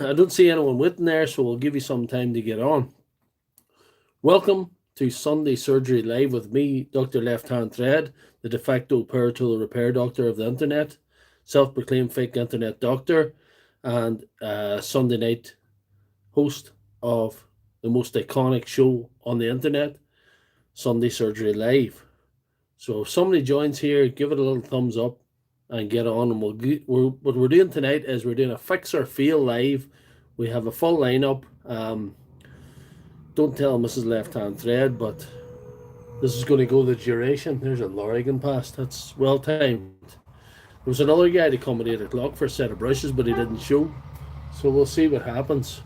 I don't see anyone waiting there, so we'll give you some time to get on. Welcome to Sunday Surgery Live with me, Doctor Lefthandthread, the de facto power tool repair doctor of the internet, self-proclaimed fake internet doctor, and Sunday night host of the most iconic show on the internet, Sunday Surgery Live. So if somebody joins here, give it a little thumbs up and get on. And what we're doing tonight is we're doing a fix or fail live. We have a full lineup. Don't tell Mrs. Left Hand Thread, but this is going to go the duration. There's a lorry going past. That's well timed. There was another guy to come at 8 o'clock for a set of brushes, but he didn't show. So we'll see what happens.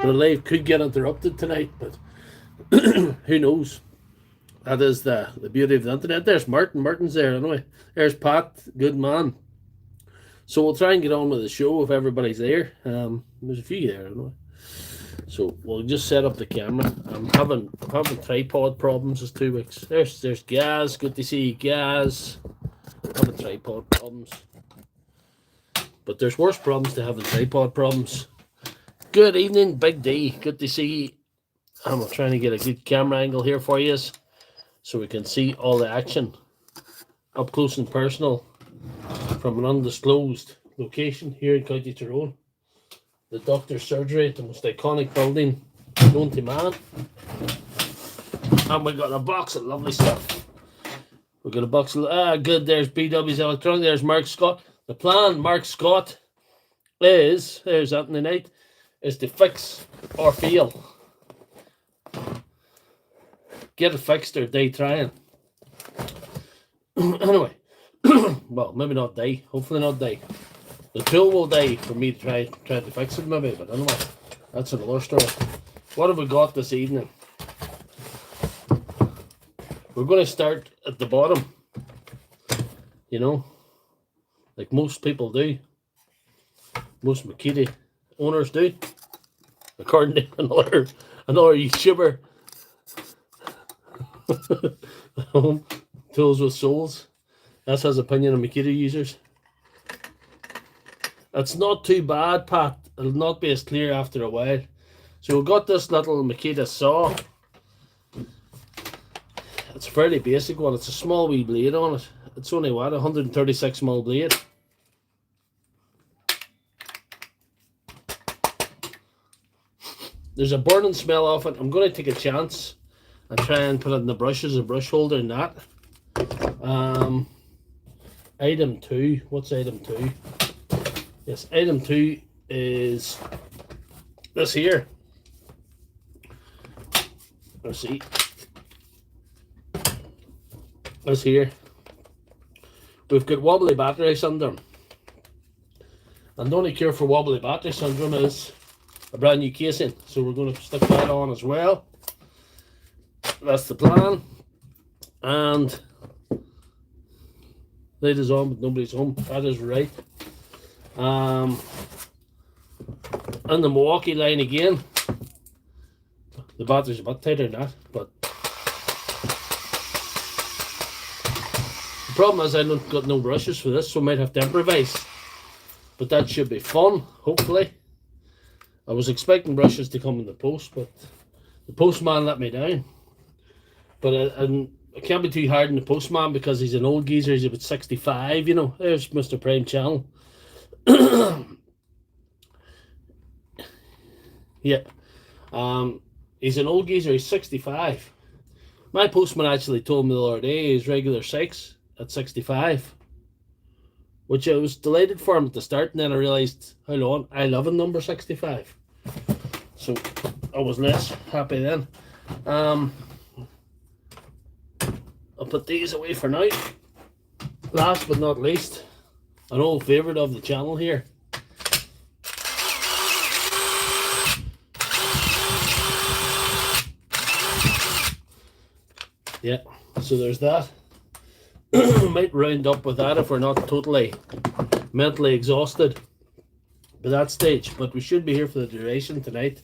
The live could get interrupted tonight, but who knows? That is the beauty of the internet. There's Martin. Martin's there anyway. There's Pat. Good man. So we'll try and get on with the show if everybody's there. There's a few there anyway. So we'll just set up the camera. I'm having tripod problems this 2 weeks. There's Gaz. Good to see you, Gaz. Having tripod problems. But there's worse problems to having tripod problems. Good evening, Big D. Good to see you. I'm trying to get a good camera angle here for you, so we can see all the action up close and personal from an undisclosed location here in County Tyrone. The Doctor Surgery, the most iconic building known to man. And we got a box of lovely stuff. We got a box of good. There's BW's Electronic. There's Mark Scott. The plan, Mark Scott, there's Anthony Knight, is to fix or fail. Get it fixed or die trying. Anyway, well, maybe not die. Hopefully not die. The tool will die for me to try to fix it maybe, but anyway, that's another story. What have we got this evening? We're going to start at the bottom. You know, like most people do. Most Makita owners do. According to another YouTuber. Tools with souls. That's his opinion on Makita users. It's not too bad, Pat. It'll not be as clear after a while. So we've got this little Makita saw. It's a fairly basic one. It's a small wee blade on it. It's only what, 136mm blade. There's a burning smell off it. I'm going to take a chance and try and put it in the brushes, a brush holder and that. Item 2. What's item 2? Yes, item 2 is this here. Let's see. This here. We've got wobbly battery syndrome. And the only cure for wobbly battery syndrome is a brand new casing. So we're going to stick that on as well. That's the plan. And light is on, but nobody's home. That is right. And the Milwaukee line again. The battery's a bit tighter than that, but the problem is I don't got no brushes for this, so I might have to improvise. But that should be fun, hopefully. I was expecting brushes to come in the post, but the postman let me down. But I can't be too hard on the postman because he's an old geezer. He's about 65, you know. There's Mr. Prime Channel. Yeah. He's an old geezer. He's 65. My postman actually told me the other day he's regular 6 at 65. Which I was delighted for him at the start, and then I realised how long I love a number 65. So I was less happy then. I'll put these away for now. Last but not least, an old favourite of the channel here. Yeah, so there's that. Might round up with that if we're not totally mentally exhausted by that stage, but we should be here for the duration tonight.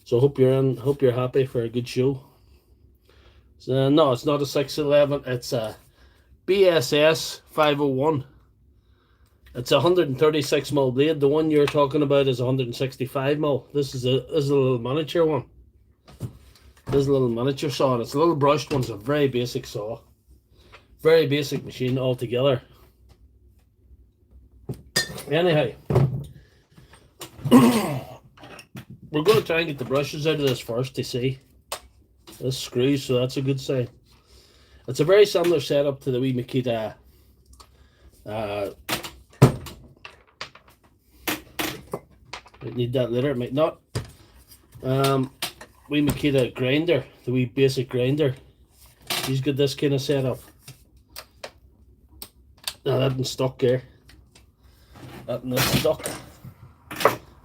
So hope you're happy for a good show. So, no, it's not a 611, it's a BSS 501. It's a 136mm blade. The one you're talking about is 165mm. This is a little miniature one. This is a little miniature saw, and it's a little brushed one. It's a very basic saw. Very basic machine altogether. Anyhow, we're going to try and get the brushes out of this first to see. This screws, so that's a good sign. It's a very similar setup to the wee Makita might need that later, it might not. Wee Makita grinder, the wee basic grinder. He's got this kind of setup. Now that one's stuck here. That one is stuck.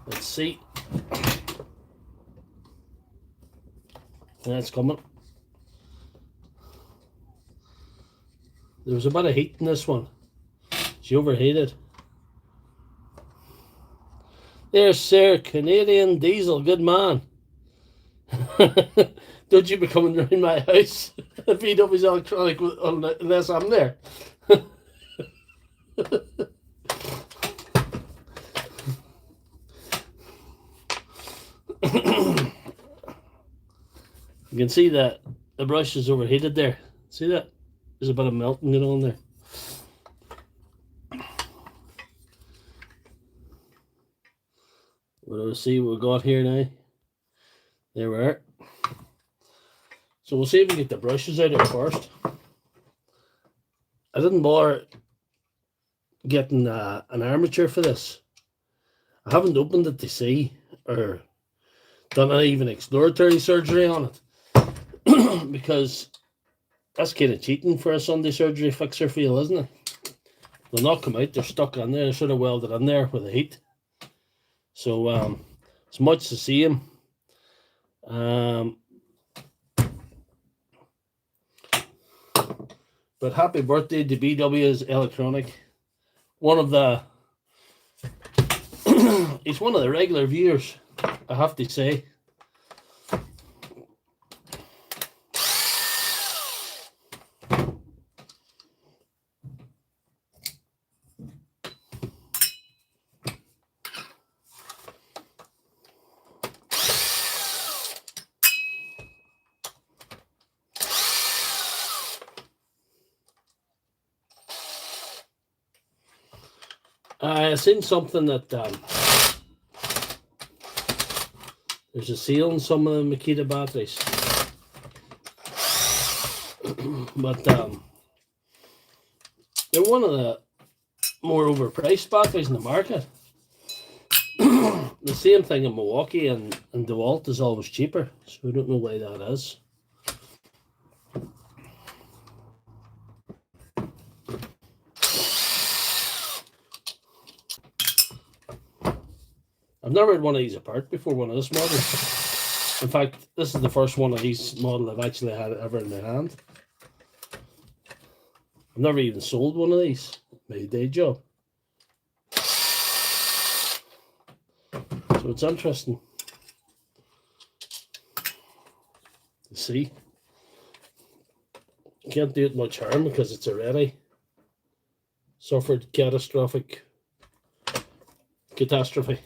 Let's see. That's coming. There was a bit of heat in this one. She overheated. There's Sir Canadian Diesel, good man. Don't you be coming around my house. VW's electronic unless I'm there. You can see that the brush is overheated there. See that? There's a bit of melting going on there. We'll see what we got here now. There we are. So we'll see if we get the brushes out of it first. I didn't bother getting an armature for this. I haven't opened it to see or done any even exploratory surgery on it. Because that's kind of cheating for a Sunday surgery fixer feel, isn't it? They'll not come out, they're stuck in there. They should have welded in there with the heat. So it's much the same. But happy birthday to BW's Electronic. One of the he's one of the regular viewers, I have to say. I seen something that there's a seal in some of the Makita batteries, but they're one of the more overpriced batteries in the market. The same thing in Milwaukee and Dewalt is always cheaper, so I don't know why that is. I've never had one of these apart before, one of this model. In fact, this is the first one of these model I've actually had ever in my hand. I've never even sold one of these, my day job. So it's interesting to see. Can't do it much harm because it's already suffered catastrophe.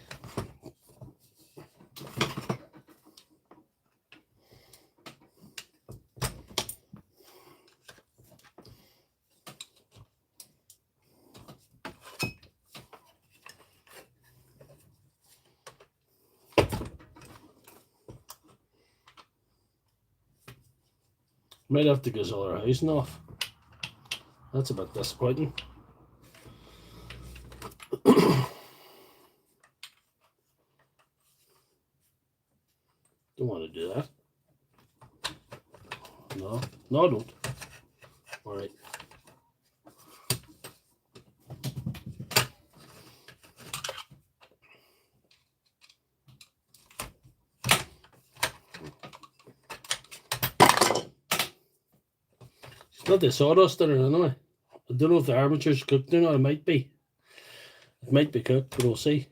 Might have to go all our housing off. That's a bit disappointing. Don't want to do that. No, I don't. All right. Got the sawdust in it anyway. I don't know if the armature's cooked or not. It might be. It might be cooked, but we'll see.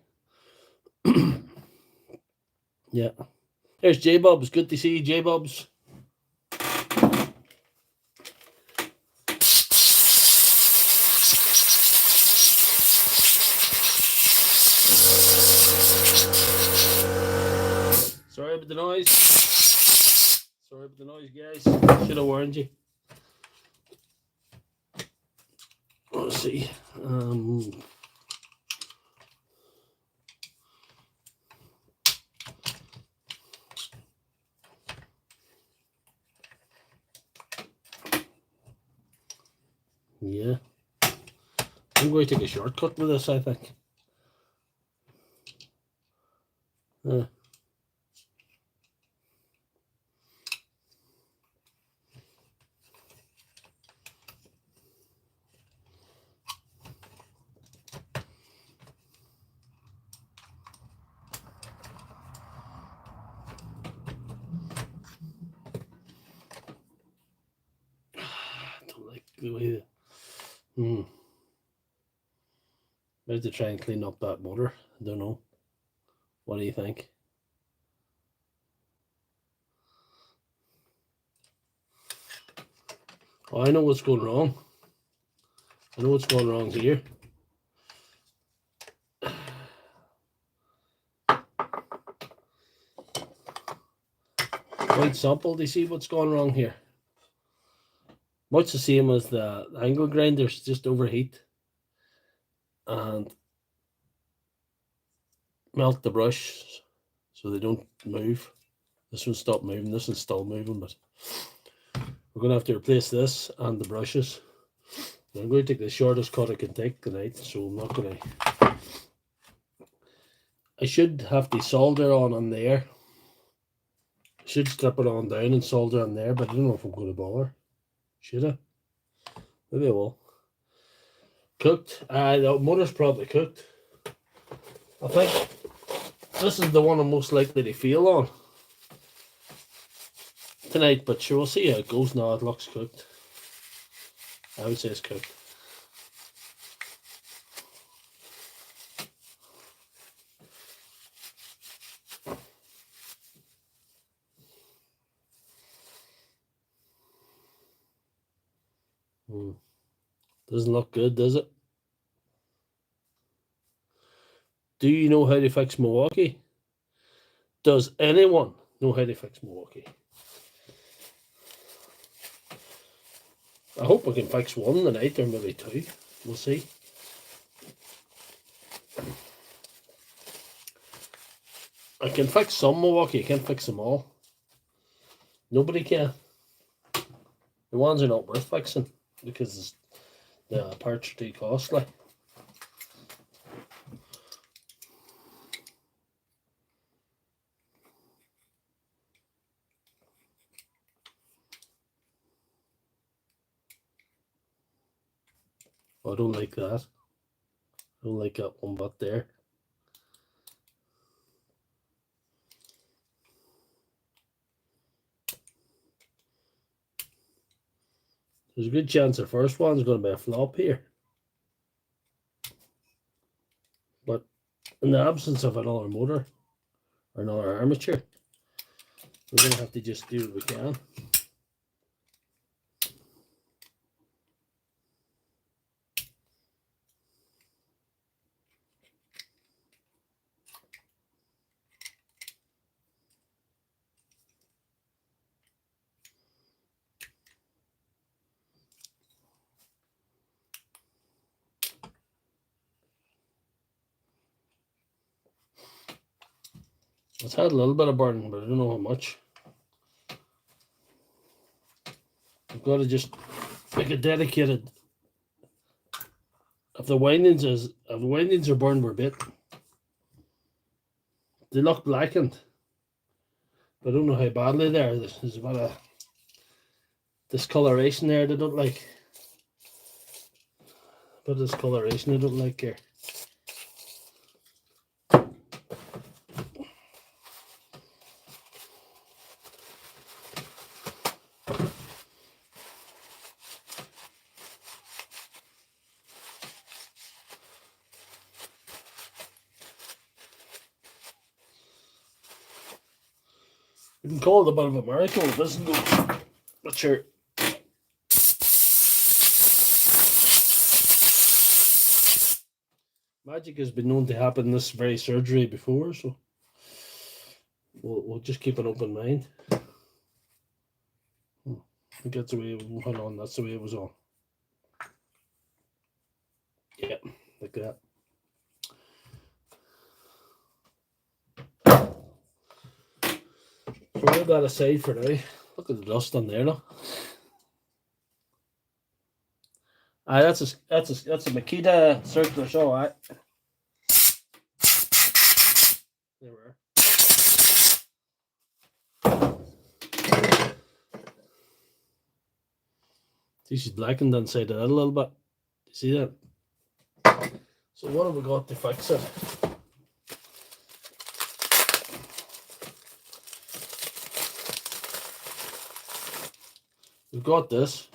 Yeah. There's J-Bobs. Good to see you, J-Bobs. about the noise. Sorry about the noise, guys. Should have warned you. Let's see. Yeah. I'm going to take a shortcut with this, I think. Don't like the way that. Maybe to try and clean up that motor. I don't know. What do you think? Oh, I know what's going wrong. I know what's going wrong here. Quite simple. Do you see what's going wrong here? Much the same as the angle grinders, just overheat and melt the brush so they don't move. This one stopped moving. This one's still moving, but we're going to have to replace this and the brushes. I'm going to take the shortest cut I can take tonight, so I'm not going to. I should have the solder on there. I should strip it on down and solder on there, but I don't know if I'm going to bother. Should I? Maybe I will. Cooked. The motor's probably cooked. I think this is the one I'm most likely to fail on tonight, but sure, we'll see how it goes now. It looks cooked. I would say it's cooked. Doesn't look good, does it? Do you know how to fix Milwaukee? Does anyone know how to fix Milwaukee? I hope I can fix one tonight, or maybe two. We'll see. I can fix some Milwaukee. I can't fix them all. Nobody can. The ones are not worth fixing because the parts are too costly. I don't like that. I don't like that one bit there. There's a good chance the first one's going to be a flop here. But in the absence of another motor or another armature, we're going to have to just do what we can. It's had a little bit of burn, but I don't know how much. I've got to just make it dedicated. If the windings are burned a bit, they look blackened. But I don't know how badly they are. There's about a discoloration there they don't like. But discoloration I don't like here. You can call it a bit of a miracle if it doesn't go. But sure. Magic has been known to happen this very surgery before, so we'll just keep an open mind. I think that's the way it went on. That's the way it was on. Yeah, like that. So we'll leave that aside for now. Look at the dust on there, look. Aye, that's a Makita circular saw. Aye. There we are. See, she's blackened inside of that a little bit. You see that? So what have we got to fix it? We've got this.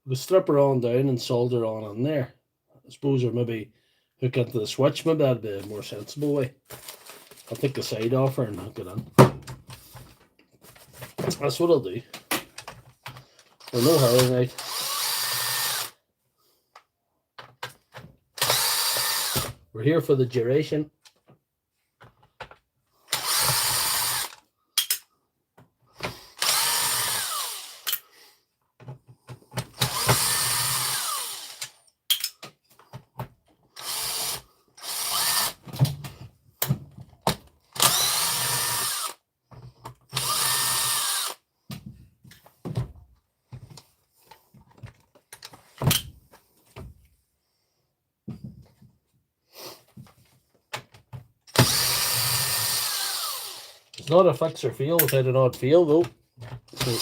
We strip her on down and solder on there. I suppose, or maybe hook into the switch. Maybe that'd be a more sensible way. I'll take the side off her and hook it in. That's what I'll do. We're no hurry, right? We're here for the duration. It's not a fix or feel without an odd feel though. So we'll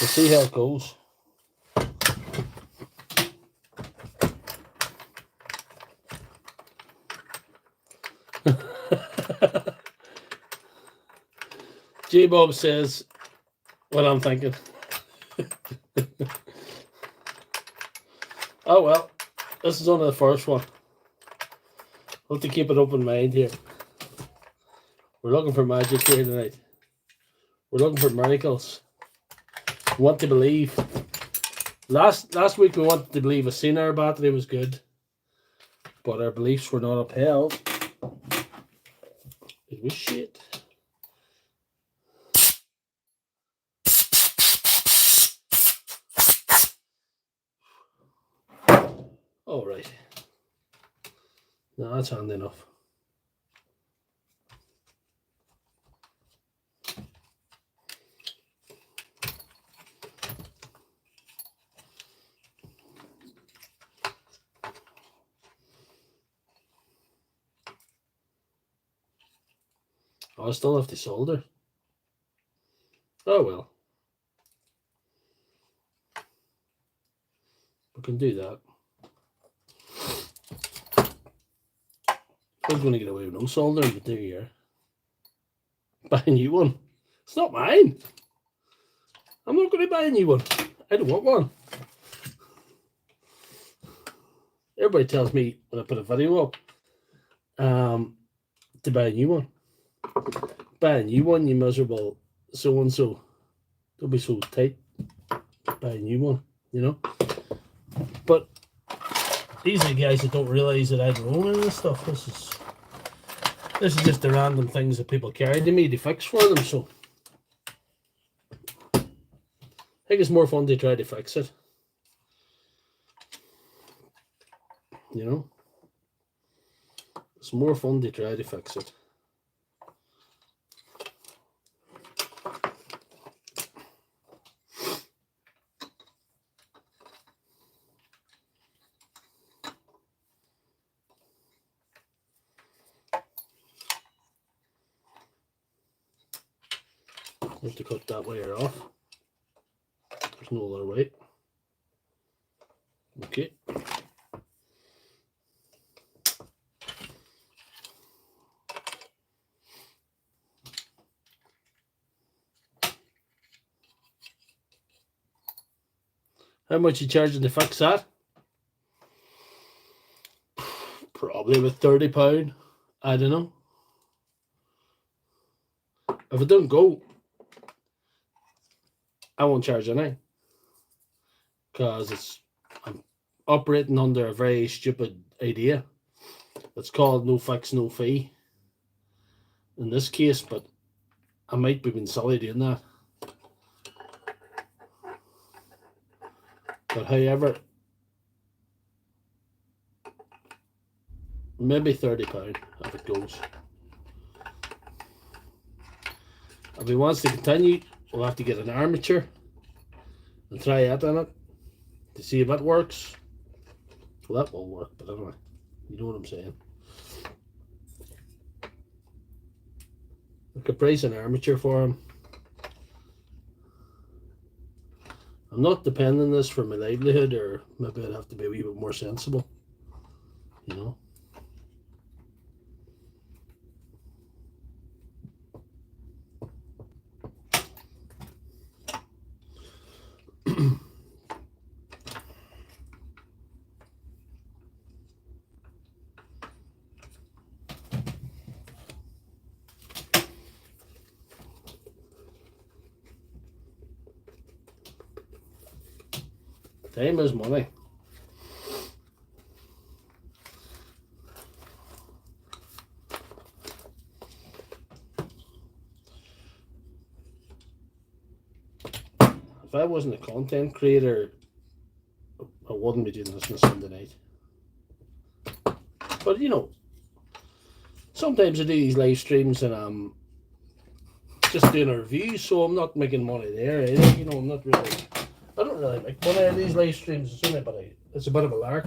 see how it goes. J-Bob says what I'm thinking. Oh well, this is only the first one. We'll have to keep an open mind here. We're looking for magic here tonight. We're looking for miracles. We want to believe. Last week we wanted to believe a Sinar battery was good, but our beliefs were not upheld. It was shit. All right. No, that's handy enough. I still have to solder. Oh well. We can do that. I'm going to get away with no soldering, but there you are. Buy a new one. It's not mine. I'm not going to buy a new one. I don't want one. Everybody tells me when I put a video up to buy a new one. Buy a new one, you miserable so-and-so. Don't be so tight. Buy a new one, you know. But these are the guys that don't realise that I don't own any of this stuff. This is just the random things that people carry to me to fix for them, so I think it's more fun to try to fix it. You know? It's more fun to try to fix it. I have to cut that wire off. There's no other way. Okay. How much you charging to fix that? Probably about £30. I don't know. If it don't go, I won't charge anything. Because I'm operating under a very stupid idea. It's called no fix, no fee. in this case, but I might be being silly doing that. But however, maybe £30 if it goes. If he wants to continue, we'll have to get an armature and try it on it to see if it works. Well, that will work, but anyway, you know what I'm saying. I could price an armature for him. I'm not depending on this for my livelihood, or maybe I'd have to be a wee bit more sensible, you know. Time is money. If I wasn't a content creator, I wouldn't be doing this on a Sunday night. But you know, sometimes I do these live streams and I'm just doing a review, so I'm not making money there either. You know, I'm not really. I don't really make money out of these live streams. It's a bit of a lark,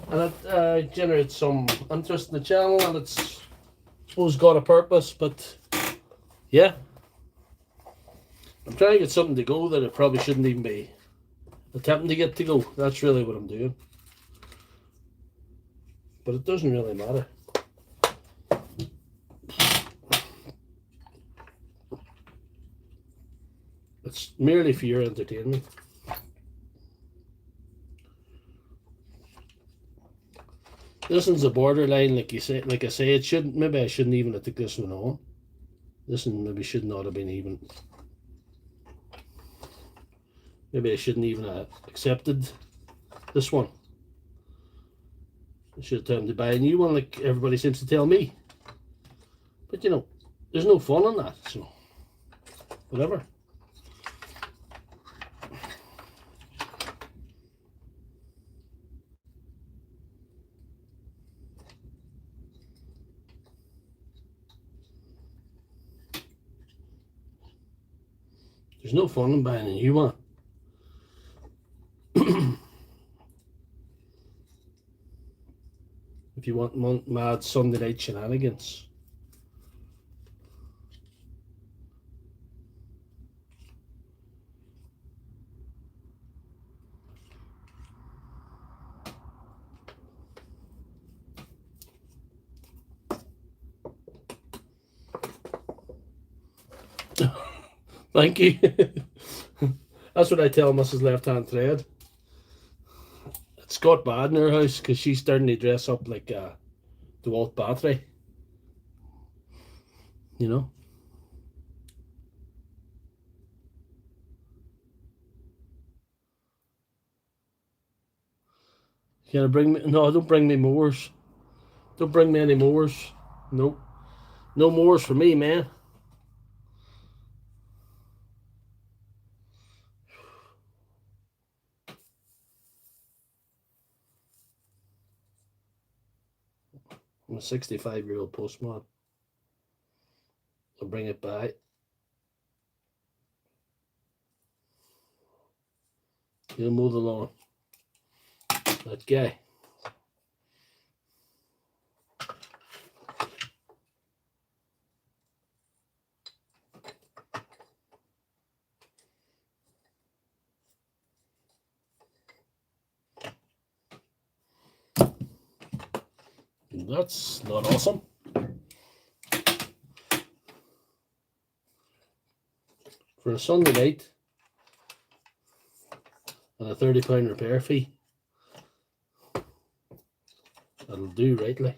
and it generates some interest in the channel, and it's, I suppose, got a purpose. But yeah, I'm trying to get something to go that I probably shouldn't even be attempting to get to go. That's really what I'm doing. But it doesn't really matter. It's merely for your entertainment. This one's a borderline, like I say, it shouldn't. Maybe I shouldn't even have took this one on. This one maybe should not have been even. Maybe I shouldn't even have accepted this one. I should have time to buy a new one, like everybody seems to tell me. But you know, there's no fun in that, so whatever. There's no fun in buying a new one. If you want mad Sunday night shenanigans. Thank you. That's what I tell Mrs. Left Hand Thread. It's got bad in her house because she's starting to dress up like a Dewalt battery. You know? Can I bring me? No, don't bring me mowers. Don't bring me any mowers. Nope. No mowers for me, man. I'm a 65-year-old postman. I'll bring it by. He'll mow the lawn. That guy. That's not awesome. For a Sunday night and a £30 repair fee, that'll do rightly.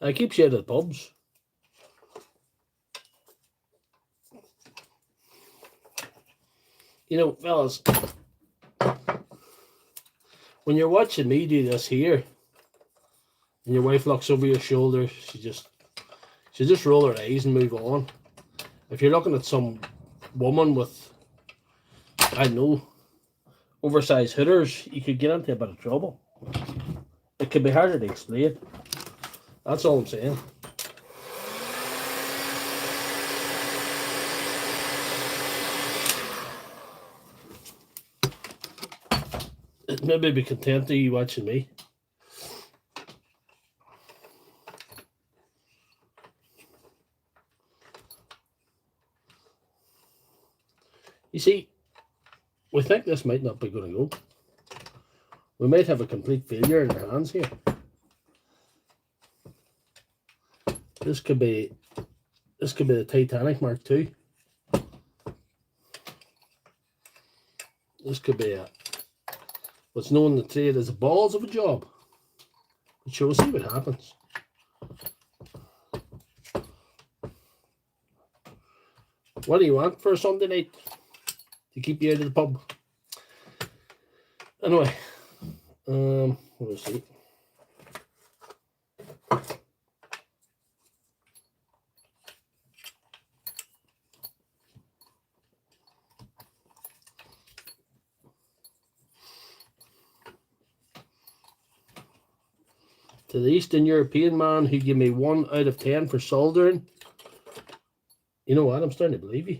I keep you at the pubs. You know, fellas, when you're watching me do this here, and your wife looks over your shoulder, she just roll her eyes and move on. If you're looking at some woman with, I don't know, oversized hooters, you could get into a bit of trouble. It could be harder to explain. That's all I'm saying. It maybe be content to you watching me. You see, we think this might not be going to go. We might have a complete failure in our hands here. This could be the Titanic Mark II. This could be what's known in the trade as the balls of a job. But sure, we'll see what happens. What do you want for a Sunday night to keep you out of the pub? Anyway, let me see. To the Eastern European man who gave me 1 out of 10 for soldering, you know what? I'm starting to believe you.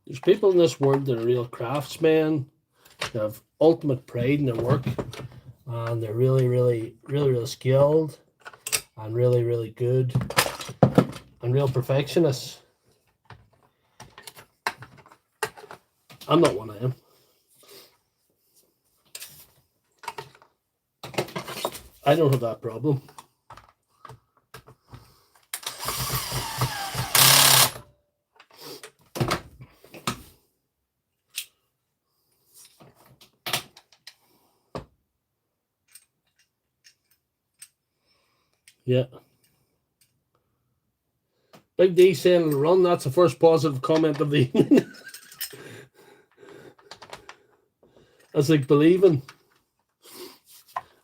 There's people in this world that are real craftsmen, that have ultimate pride in their work, and they're really skilled, and really good, and real perfectionists. I'm not one of them. I don't have that problem. Yeah. Big D saying run, that's the first positive comment of the evening. That's like believing.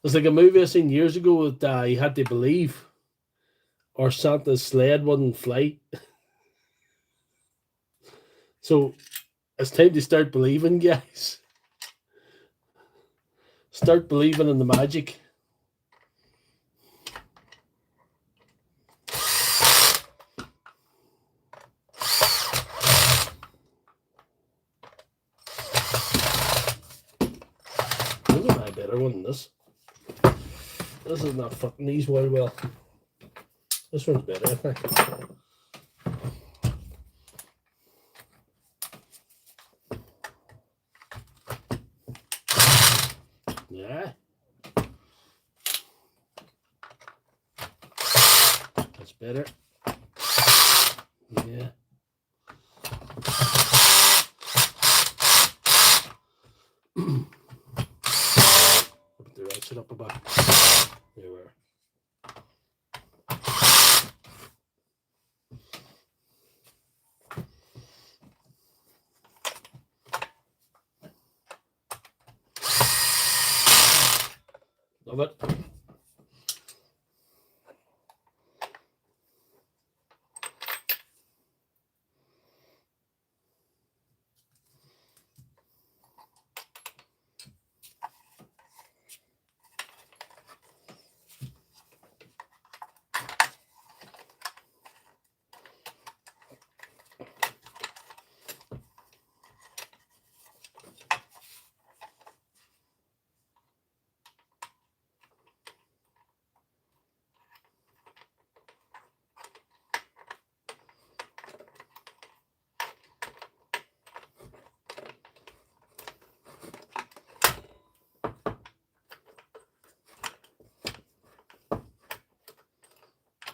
It's like a movie I seen years ago that you had to believe or Santa's sled wouldn't fly. So it's time to start believing, guys. Start believing in the magic. This is my better one than this. This is not fucking these well. This one's better, I think. Yeah. That's better. Yeah. Put the right side up above. There we are. Love it.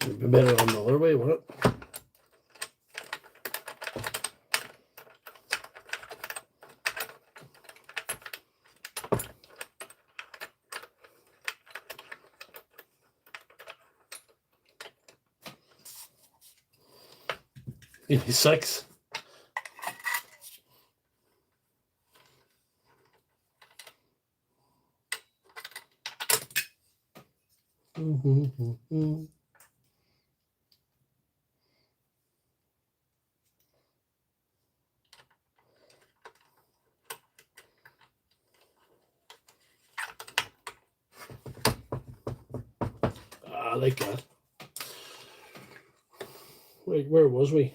It'd be better on the other way, wouldn't it? 86. I like that. Wait, where was we?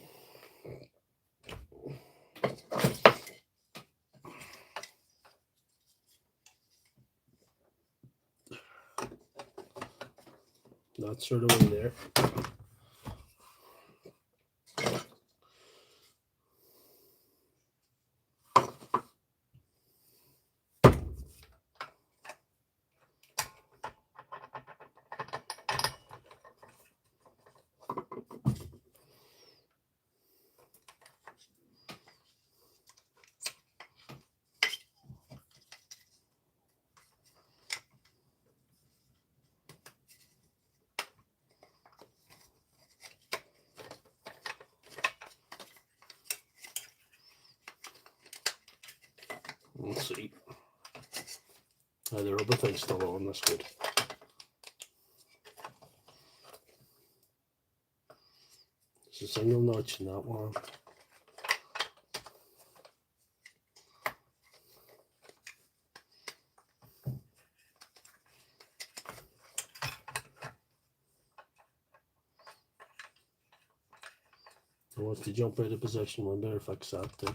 That sort of way there. Let's see. The rubber thing's still on, that's good. There's a single notch in that one. It wants to jump out of position, we better fix that too.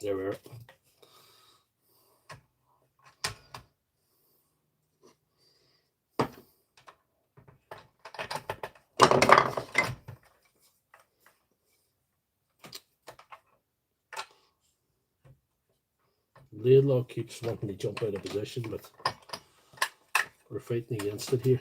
There we are. Blade lock keeps wanting to jump out of position, but we're fighting against it here.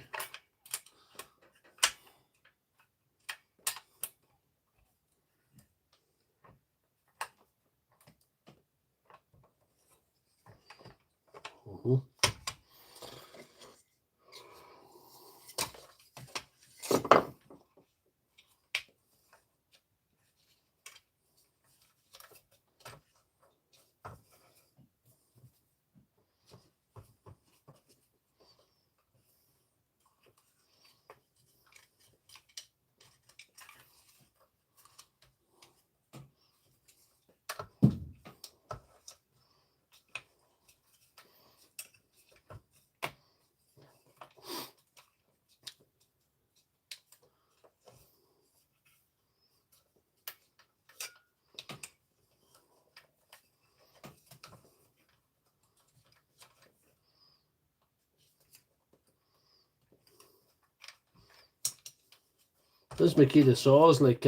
This Makita saw is like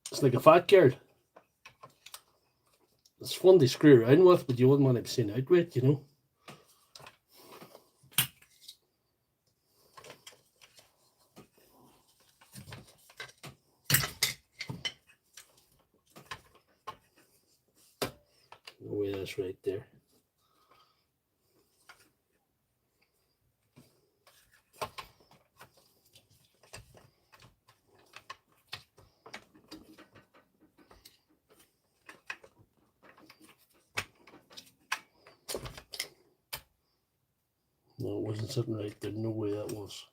it's like a fat girl. It's fun to screw around with, but you wouldn't want to be seen out with, you know. No way, that's right there. No, it wasn't sitting right there. No way that was.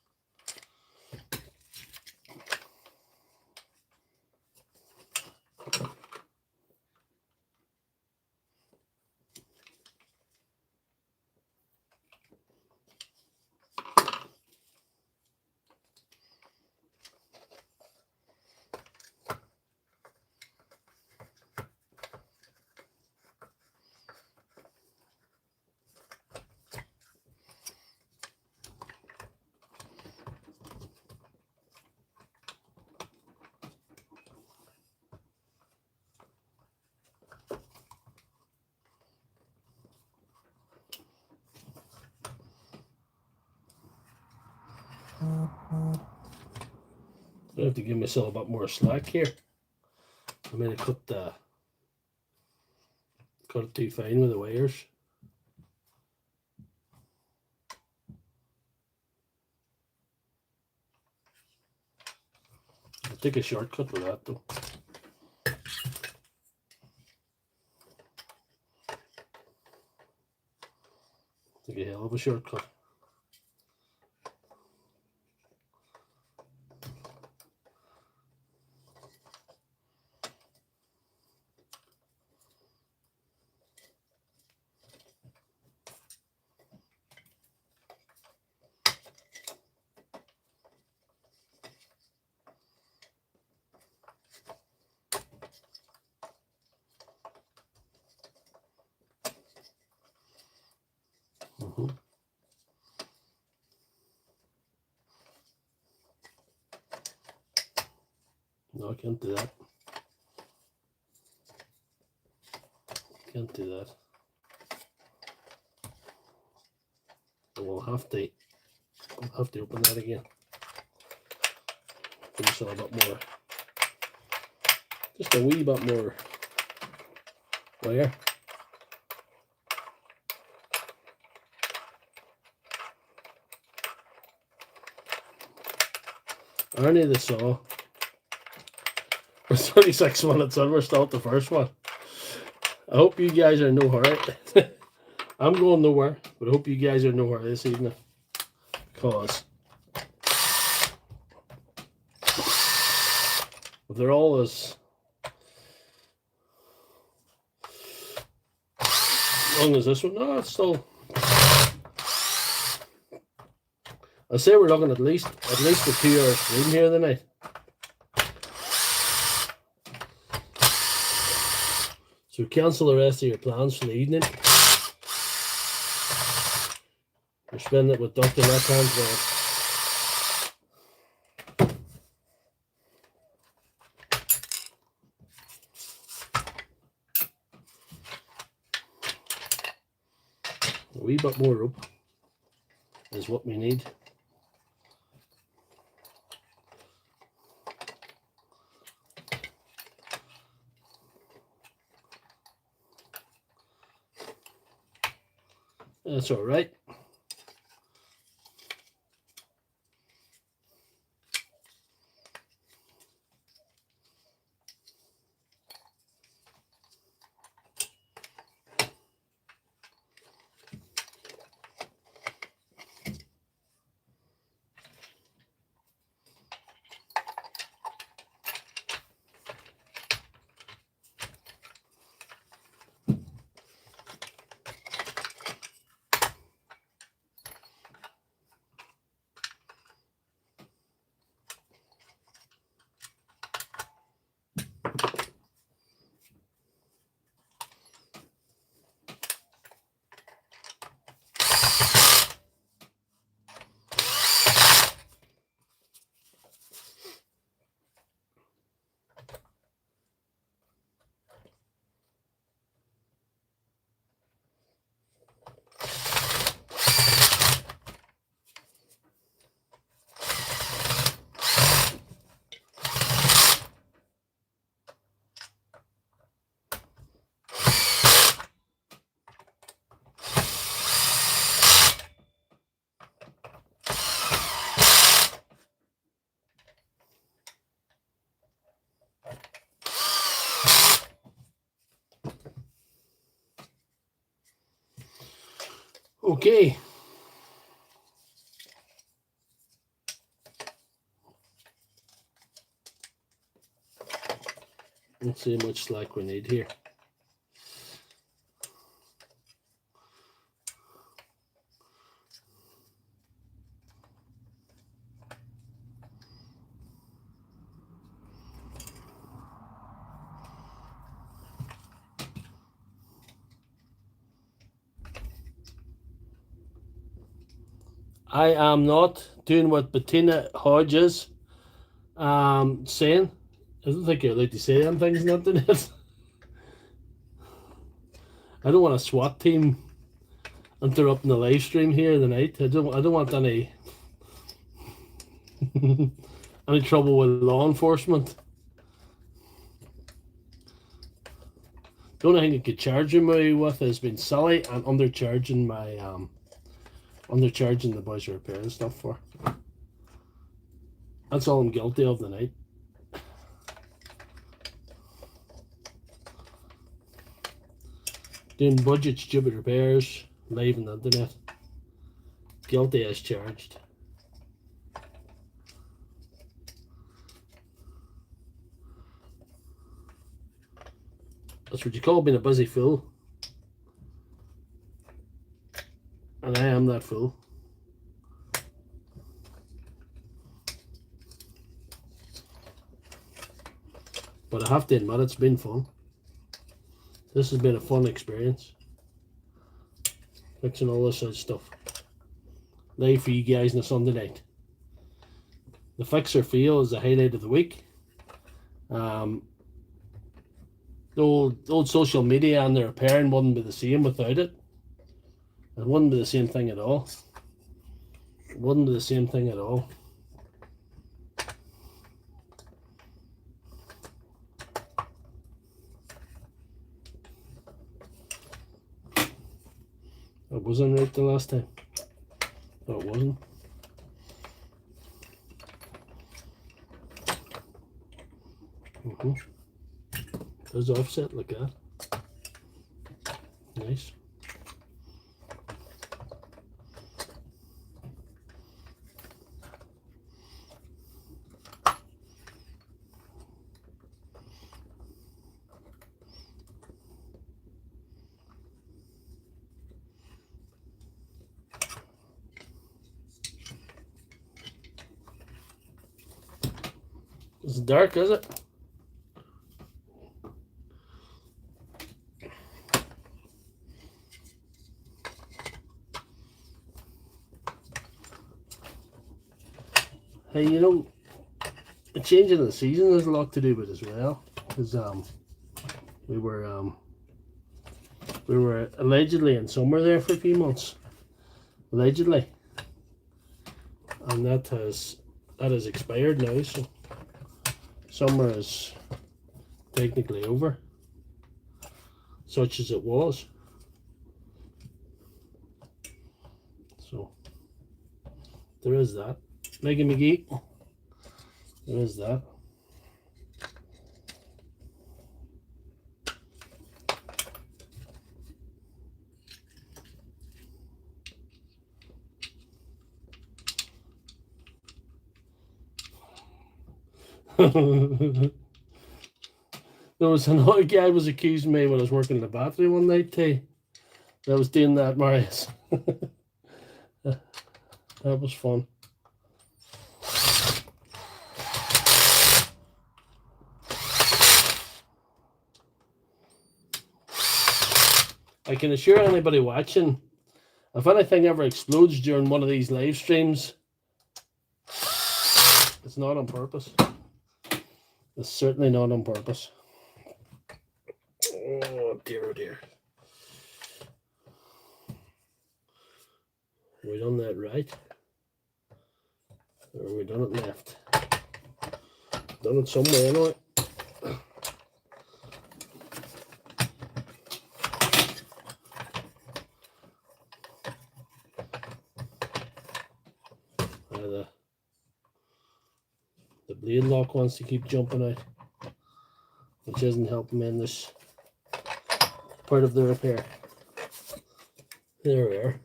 I have to give myself a bit more slack here. I mean, I cut it too fine with the wires. I'll take a shortcut with that though. Take a hell of a shortcut. No, I can't do that. Can't do that. We'll have to open that again. Give yourself a bit more, just a wee bit more wire. Only the saw. We're 36 minutes in, we're still at the first one. I hope you guys are no hurry. I'm going nowhere, but I hope you guys are no hurry this evening. Because if they're all as long as this one, no, it's still. I say we're looking at least a 2-hour stream here tonight. So cancel the rest of your plans for the evening. You're spending it with Doctor Lefthandthread. A wee bit more rope is what we need. That's all right. Okay. Let's see how much slack we need here. I am not doing what Bettina Hodges saying. I don't think you're allowed to say them things on the internet. I don't want a SWAT team interrupting the live stream here tonight. I don't want any Any trouble with law enforcement? The only thing you could charge me with has been silly and undercharging the boys repair and stuff for. That's all I'm guilty of tonight. Doing budget stupid repairs, live on the internet. Guilty as charged. That's what you call being a busy fool. And I am that fool. But I have to admit, it's been fun. This has been a fun experience. Fixing all this sort of stuff. Live for you guys on a Sunday night. The fixer feel is the highlight of the week. The old social media and the repairing wouldn't be the same without it. It wouldn't be the same thing at all. It wouldn't be the same thing at all. It wasn't right the last time. No, it wasn't. There's offset like that. Nice. It's dark, is it? Hey, you know, the changing of the season has a lot to do with it as well. Because we were allegedly in summer there for a few months. Allegedly. And that has expired now, so summer is technically over, such as it was. So there is that. Megan McGee, there is that. There was another guy was accusing me when I was working in the battery one night too. I was doing that, Marius. That was fun. I can assure anybody watching, if anything ever explodes during one of these live streams, it's not on purpose. It's certainly not on purpose. Oh dear, oh dear. Have we done that right? Or have we done it left? Done it somewhere anyway. The blade lock wants to keep jumping out, which isn't helping me in this part of the repair. There we are.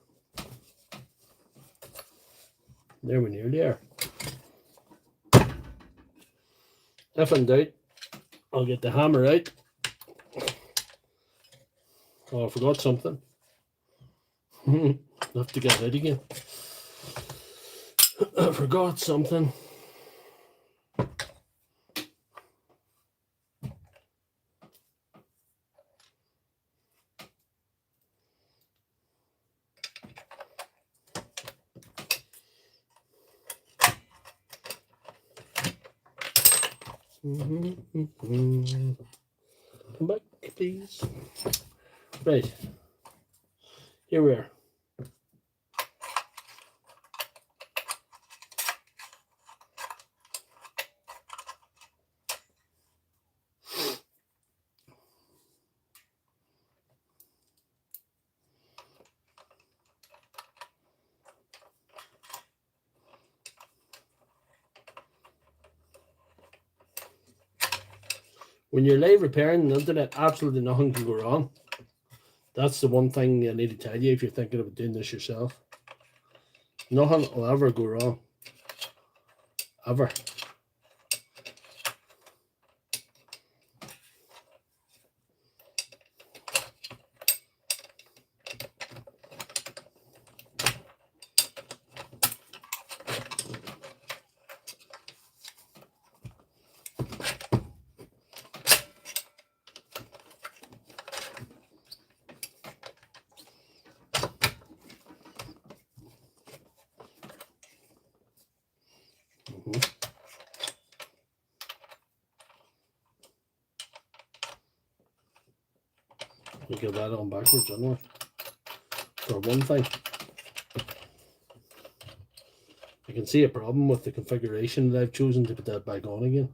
There we nearly are. If in doubt, I'll get the hammer out. Oh, I forgot something. I'll have to get it out again. I forgot something. Come back, please. Right. Here we are. when you're live repairing the internet, absolutely nothing can go wrong. That's the one thing I need to tell you if you're thinking about doing this yourself. Nothing will ever go wrong. Ever. We get that on backwards anyway. For one thing. I can see a problem with the configuration that I've chosen to put that back on again.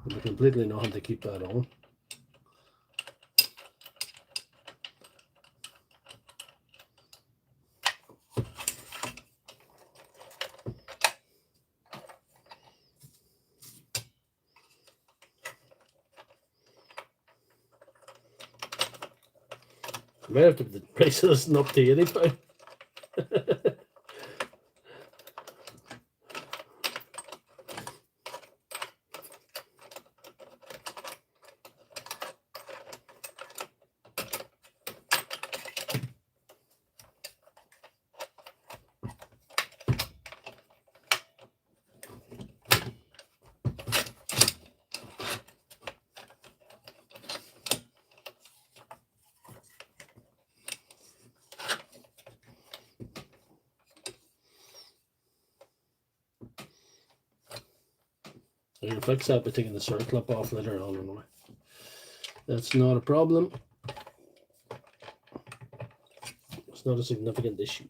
There'll be completely nothing to keep that on. I might have to put the price of this up to £80. I can fix that by taking the circlip off later on anyway. That's not a problem. It's not a significant issue.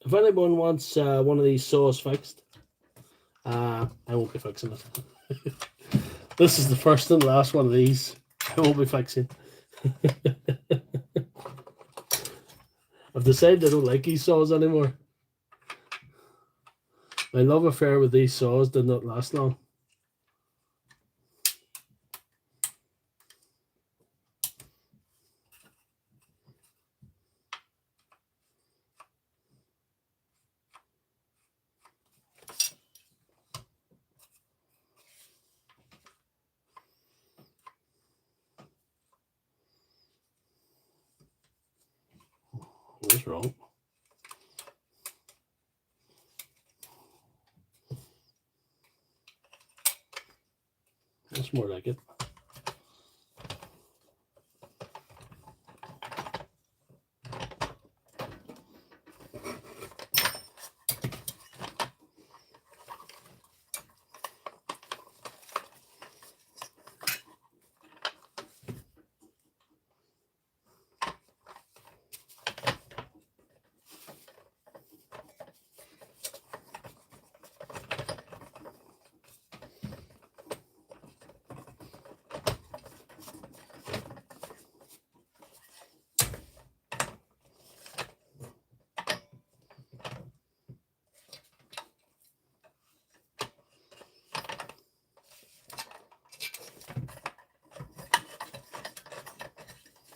If anyone wants one of these saws fixed, I won't be fixing it. This is the first and last one of these I won't be fixing. I've decided I don't like these saws anymore. My love affair with these saws did not last long. What's wrong? That's more like it.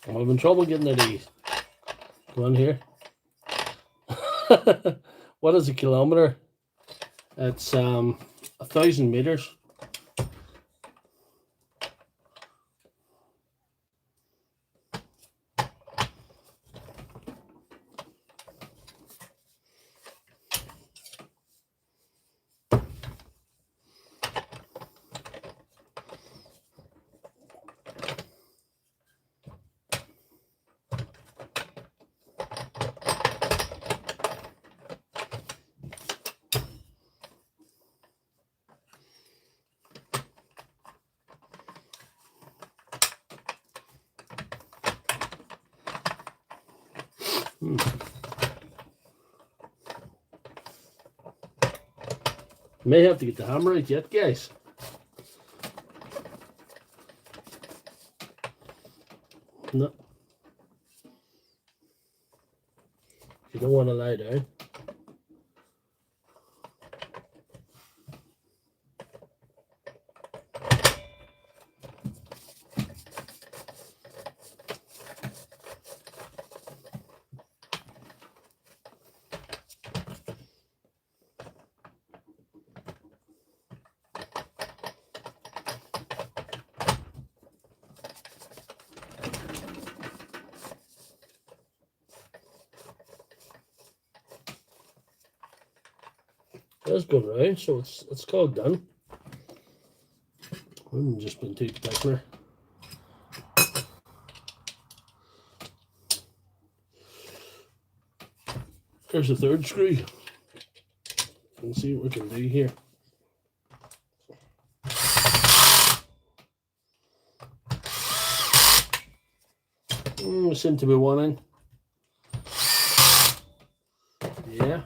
I'm having trouble getting to these. Go on here. What is a kilometer? It's 1,000 meters. May have to get the hammer out yet, guys. No. You don't want to lie down. That's good, right? So it's called done. I've just been too particular. There's the third screw. Let's see what we can do here. Seem to be one in. Yeah.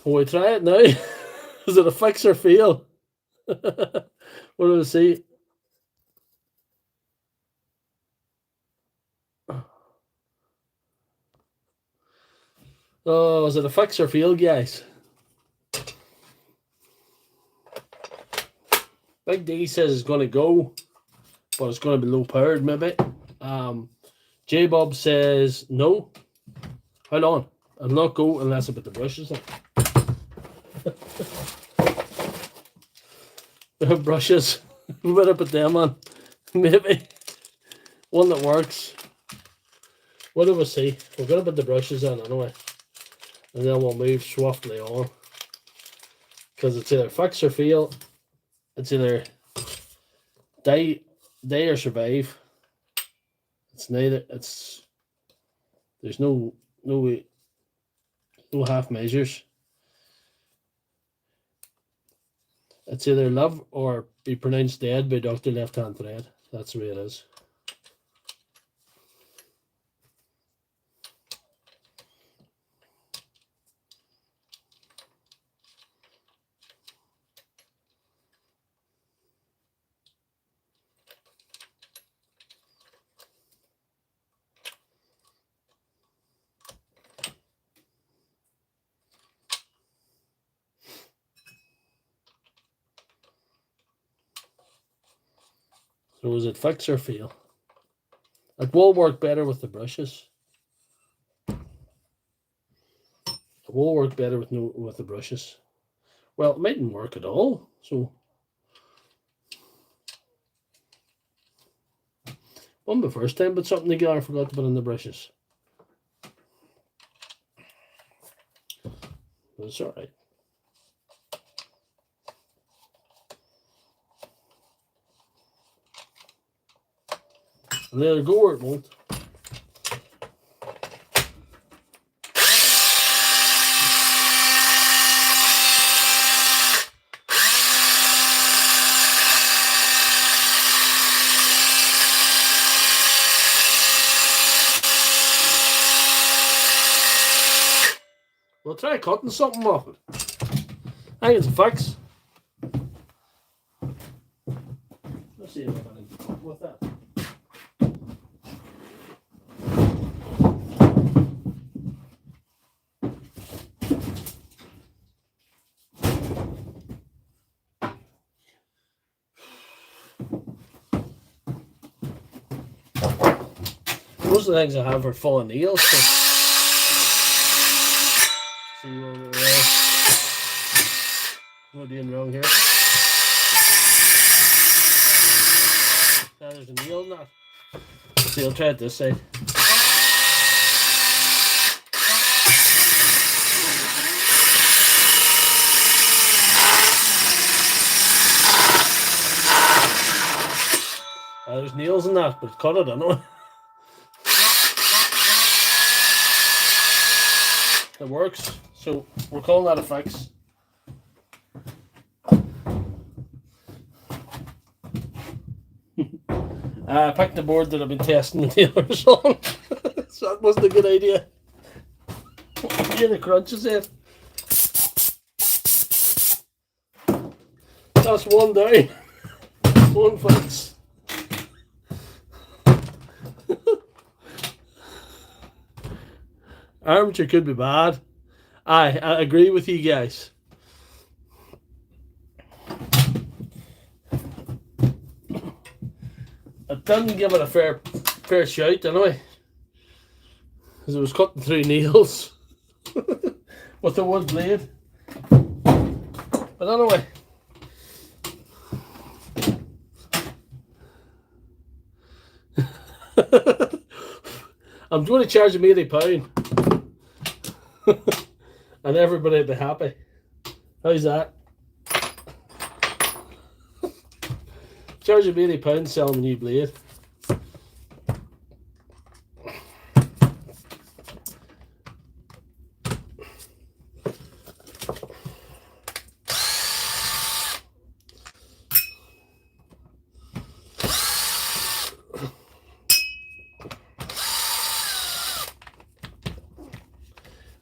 Will we try it now? Is it a fix or fail? What do we see? Oh, is it a fix or fail, guys? Big D says it's going to go, but it's going to be low powered maybe. J Bob says no. Hold on. I'll not go unless I put the brushes on. The brushes. We better put them on. Maybe. One that works. What do we see? We're going to put the brushes on anyway. And then we'll move swiftly on. Because it's either fix or fail. It's either die or survive. It's neither. It's there's no half measures. It's either love or be pronounced dead by Doctor Lefthandthread. That's the way it is. So is it fix or fail? It will work better with the brushes. It will work better with the brushes. Well, it mightn't work at all. So on the first time, but something together I forgot to put in the brushes. But it's all right. I'll either go or it won't. We'll try cutting something off it. I think it's a fix. Let's see if I can cut with that. Most of the things I have are full of nails. So see where we're at. What are we doing wrong here? There's a nail in that. See, I'll try it this side. There's nails in that, but cut it anyway. It works, so we're calling that a fix. I picked the board that I've been testing the nailers on. So that wasn't a good idea. Hear the crunches there. That's one down. One fix. Armature could be bad. I agree with you guys. I didn't give it a fair shout anyway, because it was cutting through nails with the wood blade. But anyway, I'm going to charge him £80 and everybody will be happy. How's that? Charge him £80, sell him a new blade.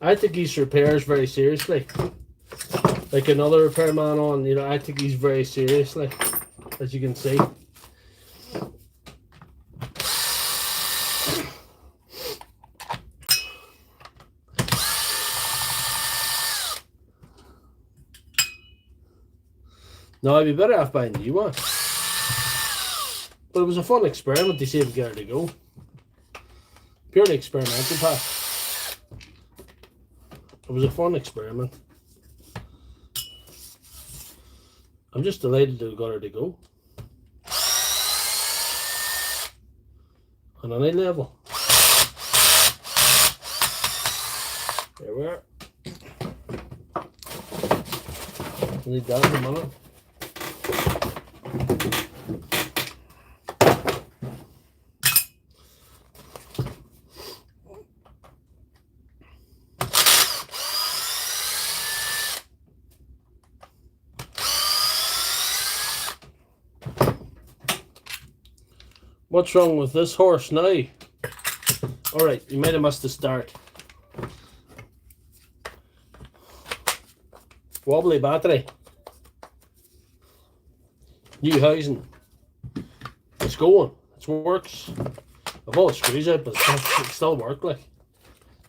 I take these repairs very seriously. Like another repairman on, you know, I take these very seriously, as you can see. Now I'd be better off buying a new one. But it was a fun experiment to see if we get her to go. Purely experimental, Pat. It was a fun experiment. I'm just delighted to got her to go. On any level. There we are. Need that in a minute. What's wrong with this horse now? Alright, you might have missed the start. Wobbly battery. New housing. It's going. It works. I've all the screws out, but it still works like.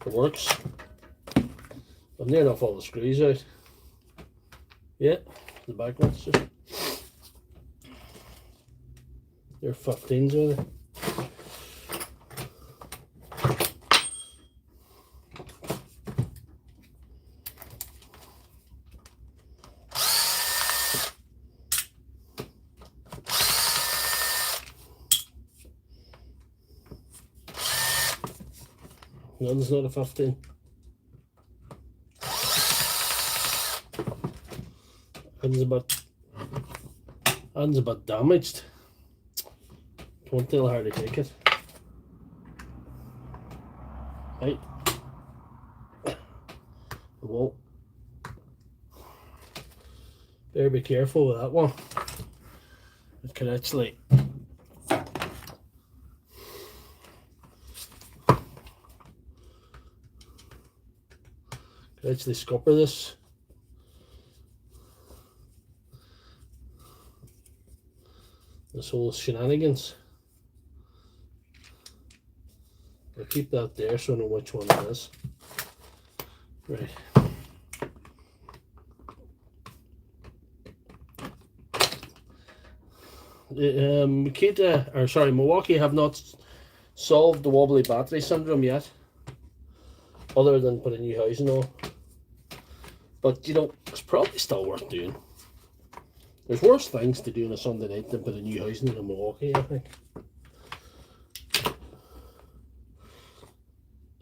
It works. I've near enough all the screws out. Yeah, the back ones just. They're 15s, are they? No, there's not a 15. Hand's a bit damaged. Won't tell her to take it. Right. Well, better be careful with that one. It can actually scupper this. This whole shenanigans. I'll keep that there so I know which one it is. Right. Milwaukee have not solved the wobbly battery syndrome yet, other than put a new housing on. But you know, it's probably still worth doing. There's worse things to do on a Sunday night than put a new housing in Milwaukee, I think.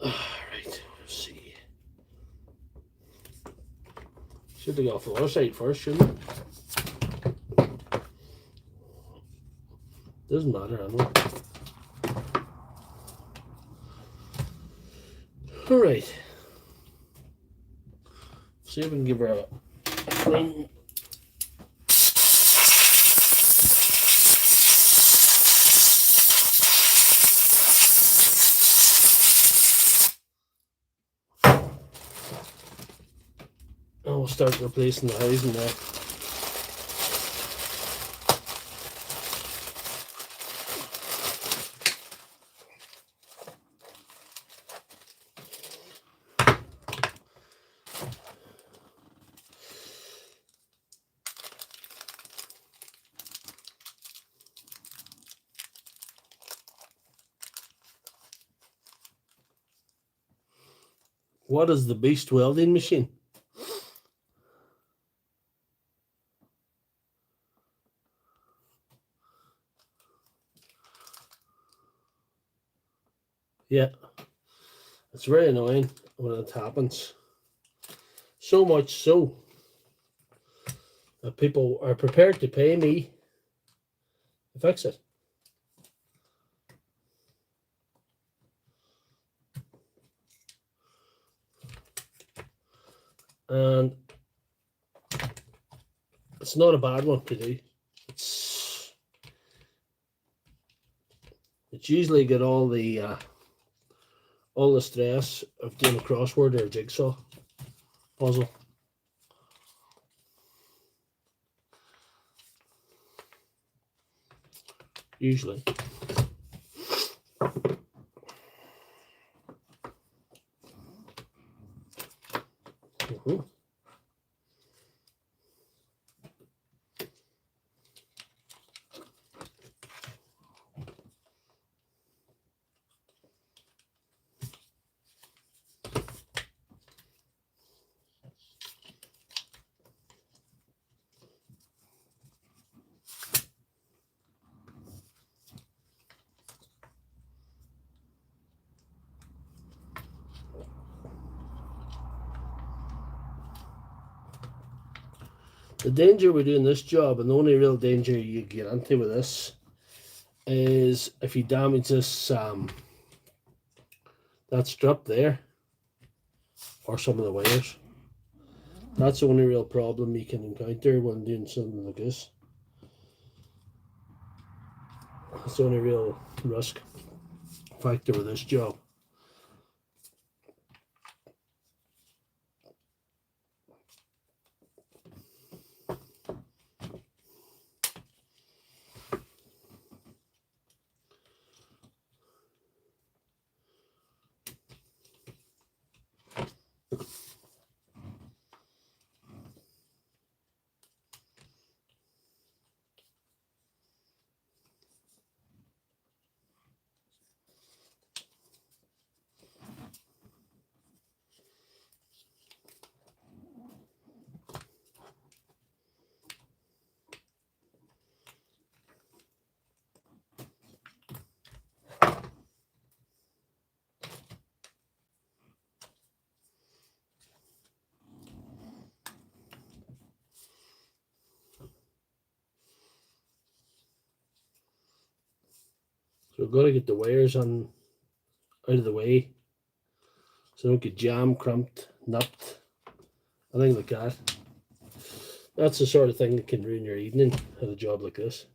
Right, let's see. Should have got off the other side first, shouldn't it? Doesn't matter, I know. Alright. See if we can give her a clean. start replacing the housing there. What is the beast welding machine? Yeah, it's very annoying when it happens. So much so that people are prepared to pay me to fix it. And it's not a bad one to do. It's usually got all the stress of doing a crossword or a jigsaw puzzle. Usually. The danger with doing this job, and the only real danger you get into with this, is if you damage this that strip there, or some of the wires. That's the only real problem you can encounter when doing something like this. That's the only real risk factor with this job. So we've got to get the wires on out of the way so they don't get jammed, cramped, nipped, anything like that. That's the sort of thing that can ruin your evening at a job like this.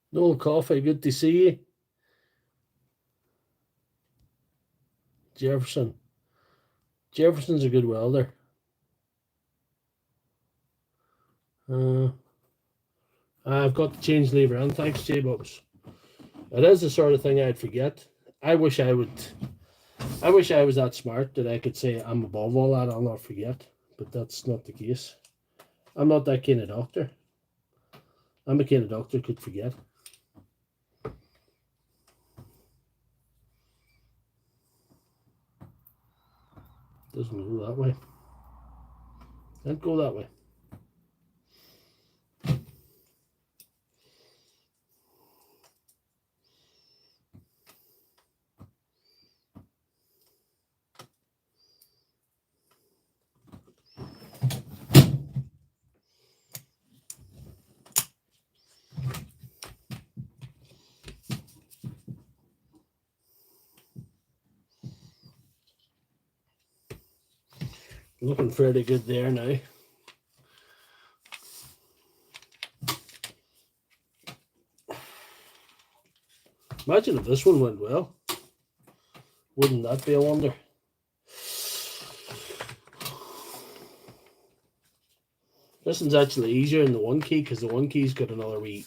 No coffee, good to see you. Jefferson's a good welder. I've got to change lever, and thanks, J-Bubs. It is the sort of thing I'd forget. I wish I was that smart that I could say I'm above all that, I'll not forget. But that's not the case. I'm not that kind of doctor. I'm a kind of doctor who could forget. Doesn't go that way. Can't go that way. Looking fairly good there now. Imagine if this one went well. Wouldn't that be a wonder? This one's actually easier in the one key because the one key's got another wee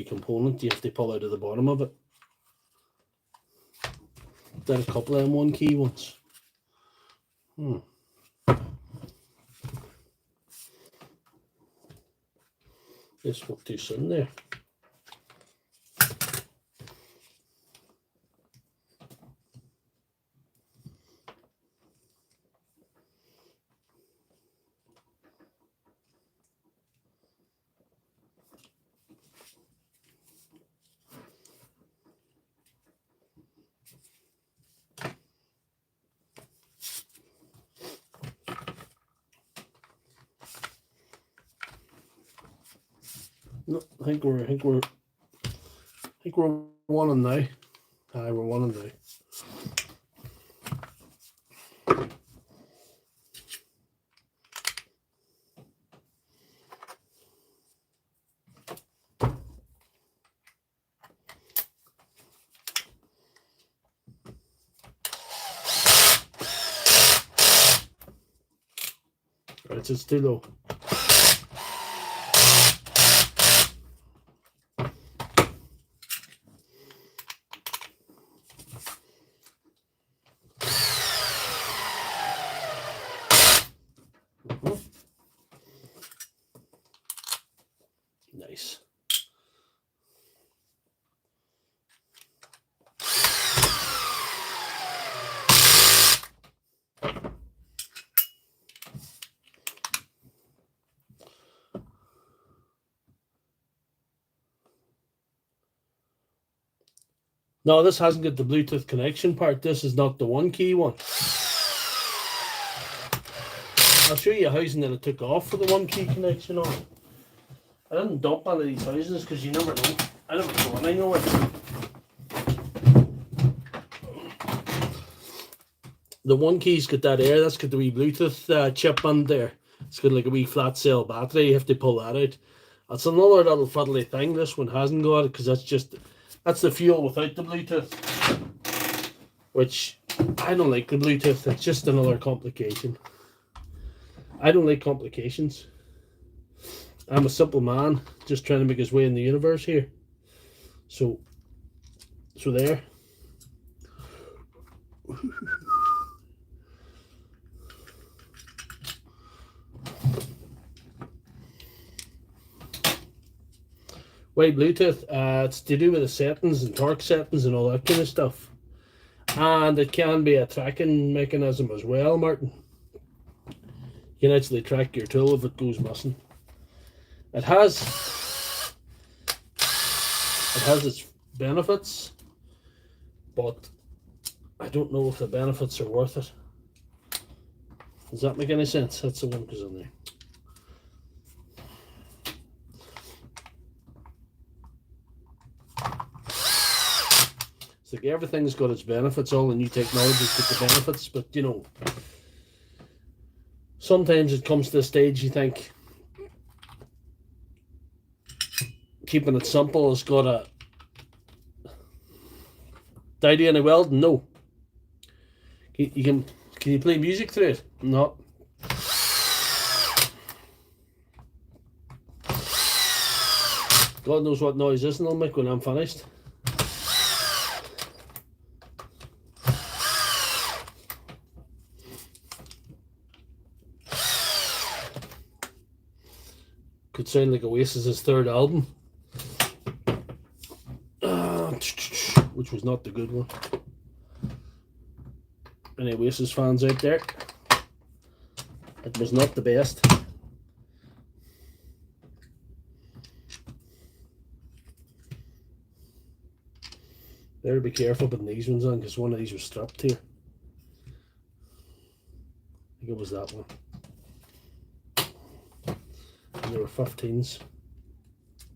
component you have to pull out of the bottom of it. Did a couple of them one key ones. This spoke too soon there. No, I think we're one on now. Aye, we're one on now. Right, it's too low. Nice. No, this hasn't got the Bluetooth connection part. This is not the one key one. I'll show you a housing that I took off for the one key connection on. I didn't dump any of these housings because you never know. I never go in anywhere. The one key's got that air, that's got the wee Bluetooth chip on there. It's got like a wee flat cell battery, you have to pull that out. That's another little fiddly thing. This one hasn't got it because that's the fuel without the Bluetooth. Which, I don't like the Bluetooth, it's just another complication. I don't like complications. I'm a simple man, just trying to make his way in the universe here. So there. Why Bluetooth? It's to do with the settings and torque settings and all that kind of stuff. And it can be a tracking mechanism as well, Martin. You can actually track your tool if it goes missing. It has its benefits, but I don't know if the benefits are worth it. Does that make any sense? That's the one goes in there. It's like everything's got its benefits, all the new technology's got the benefits, but you know, sometimes it comes to a stage you think keeping it simple has got a... Do I do any welding? No. Can you play music through it? No. God knows what noise this will make when I'm finished. Could sound like Oasis' third album, which was not the good one. Any Oasis fans out there? It was not the best. Better be careful putting these ones on, because one of these was strapped here. I think it was that one. And there were 15s,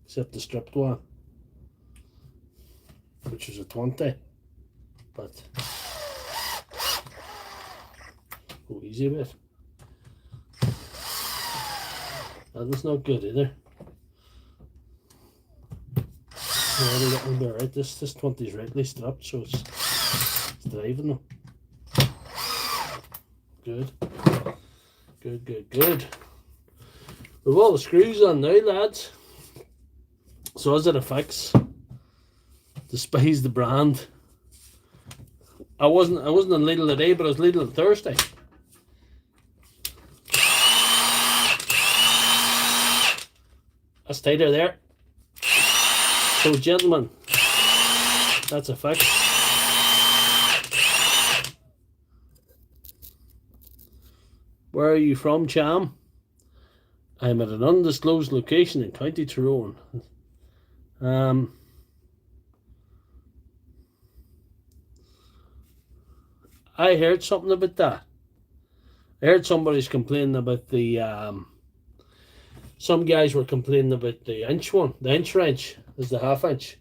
except the stripped one, which was a 20. But go easy a bit. That was not good either. Right, this 20 is rightly strapped, so it's driving them. Good. We've all the screws on now, lads. So as it affects, despise the brand. I wasn't on Lidl today, but I was Lidl on Thursday. That's tighter there. So gentlemen, that's a fact. Where are you from, Cham? I'm at an undisclosed location in County Tyrone. I heard something about that. I heard somebody's complaining about the some guys were complaining about the inch one. The inch wrench is the half inch.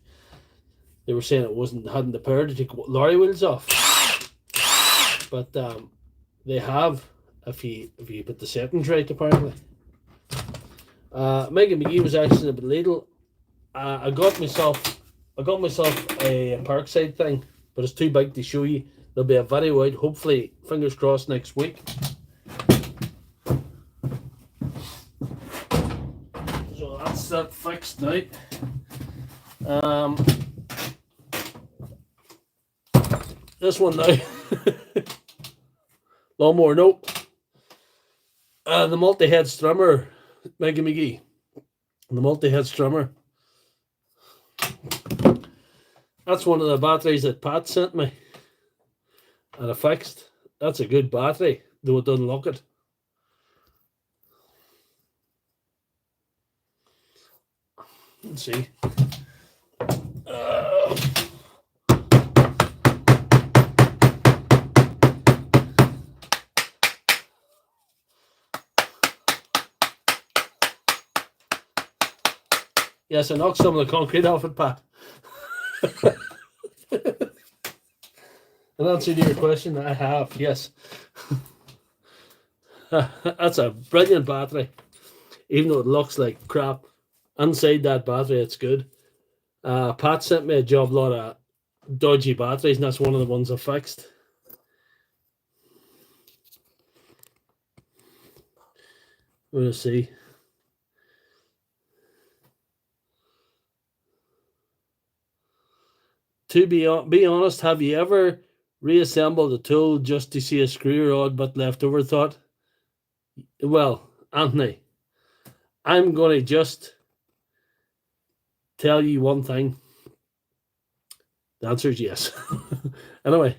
They were saying it hadn't the power to take lorry wheels off. But they have if you put the settings right, apparently. Megan McGee was actually a bit Lidl. I got myself a Parkside thing, but it's too big to show you. There'll be a video out, hopefully, fingers crossed, next week. So that's that fixed now. This one now. Lawnmower, no. The multi-head strummer, Megan McGee. The multi-head strummer. That's one of the batteries that Pat sent me. And I fixed. That's a good battery, though it doesn't look it. Let's see. Yes, I knocked some of the concrete off it, Pat. In answer to your question, I have, yes. That's a brilliant battery. Even though it looks like crap, inside that battery, it's good. Pat sent me a job lot of dodgy batteries, and that's one of the ones I fixed. We'll see. To be honest, have you ever reassembled a tool just to see a screw rod but left over thought? Well, Anthony, I'm going to just tell you one thing. The answer is yes. Anyway,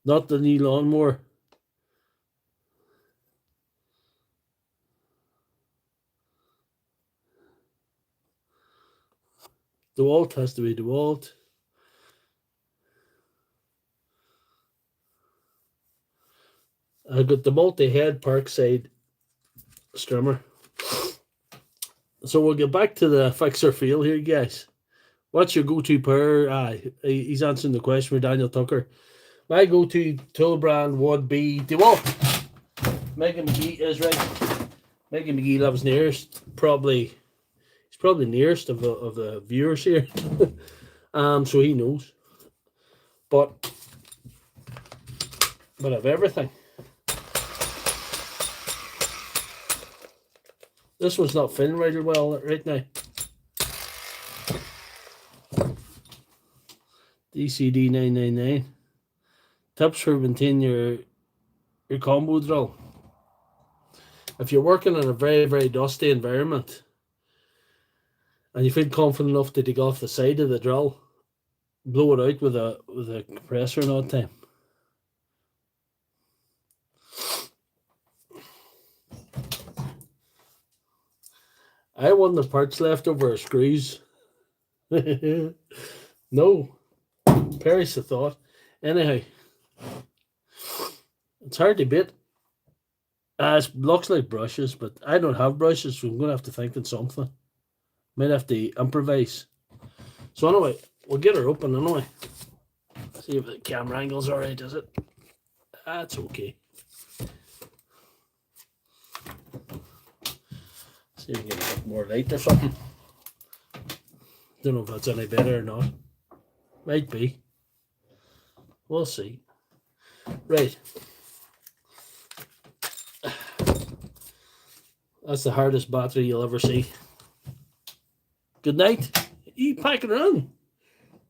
not the new lawnmower. Dewalt has to be Dewalt. I got the multi-head Parkside strummer. So we'll get back to the fixer feel here, guys. What's your go-to power? He's answering the question for Daniel Tucker. My go-to tool brand would be Dewalt. Megan McGee is right. Megan McGee lives nearest, he's probably nearest of the viewers here. So he knows. But of everything. This one's not fitting right well right now. DCD 999. Tips for maintaining your combo drill. If you're working in a very, very dusty environment and you feel confident enough to take off the side of the drill, blow it out with a compressor and all the time. I want the parts left over screws. No. Perish the thought. Anyhow, it's hard to beat. It looks like brushes, but I don't have brushes, so I'm going to have to think of something. Might have to improvise. So anyway, we'll get her open anyway. See if the camera angle's alright, is it? That's okay. See if we can get a bit more light or something. Don't know if that's any better or not. Might be. We'll see. Right. That's the hardest battery you'll ever see. Good night. You packing her on?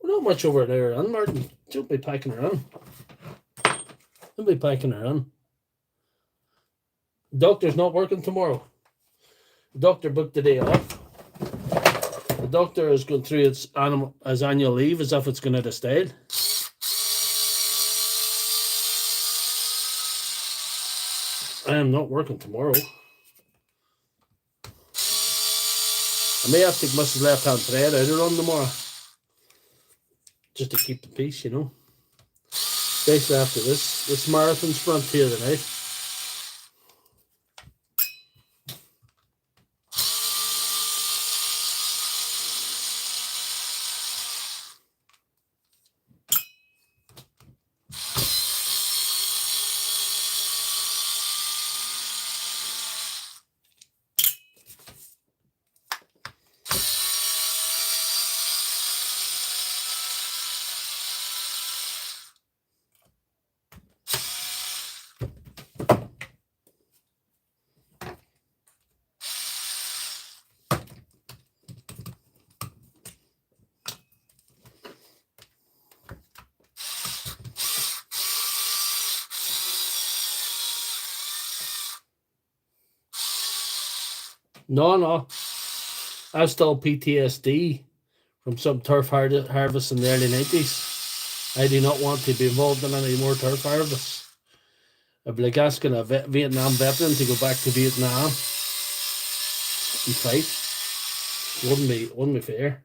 We're not much over there, on Martin. Don't be packing her on. Don't be packing her on. Doctor's not working tomorrow. The doctor booked the day off. The doctor is going through his annual leave as if it's going out of style. I am not working tomorrow. I may have to take Mrs. Lefthandthread out of run tomorrow. Just to keep the peace, you know. Especially after this marathon sprint here tonight. No. I've still PTSD from some turf harvest in the early 90s. I do not want to be involved in any more turf harvests. I'd be like asking a Vietnam veteran to go back to Vietnam and fight. Wouldn't be fair.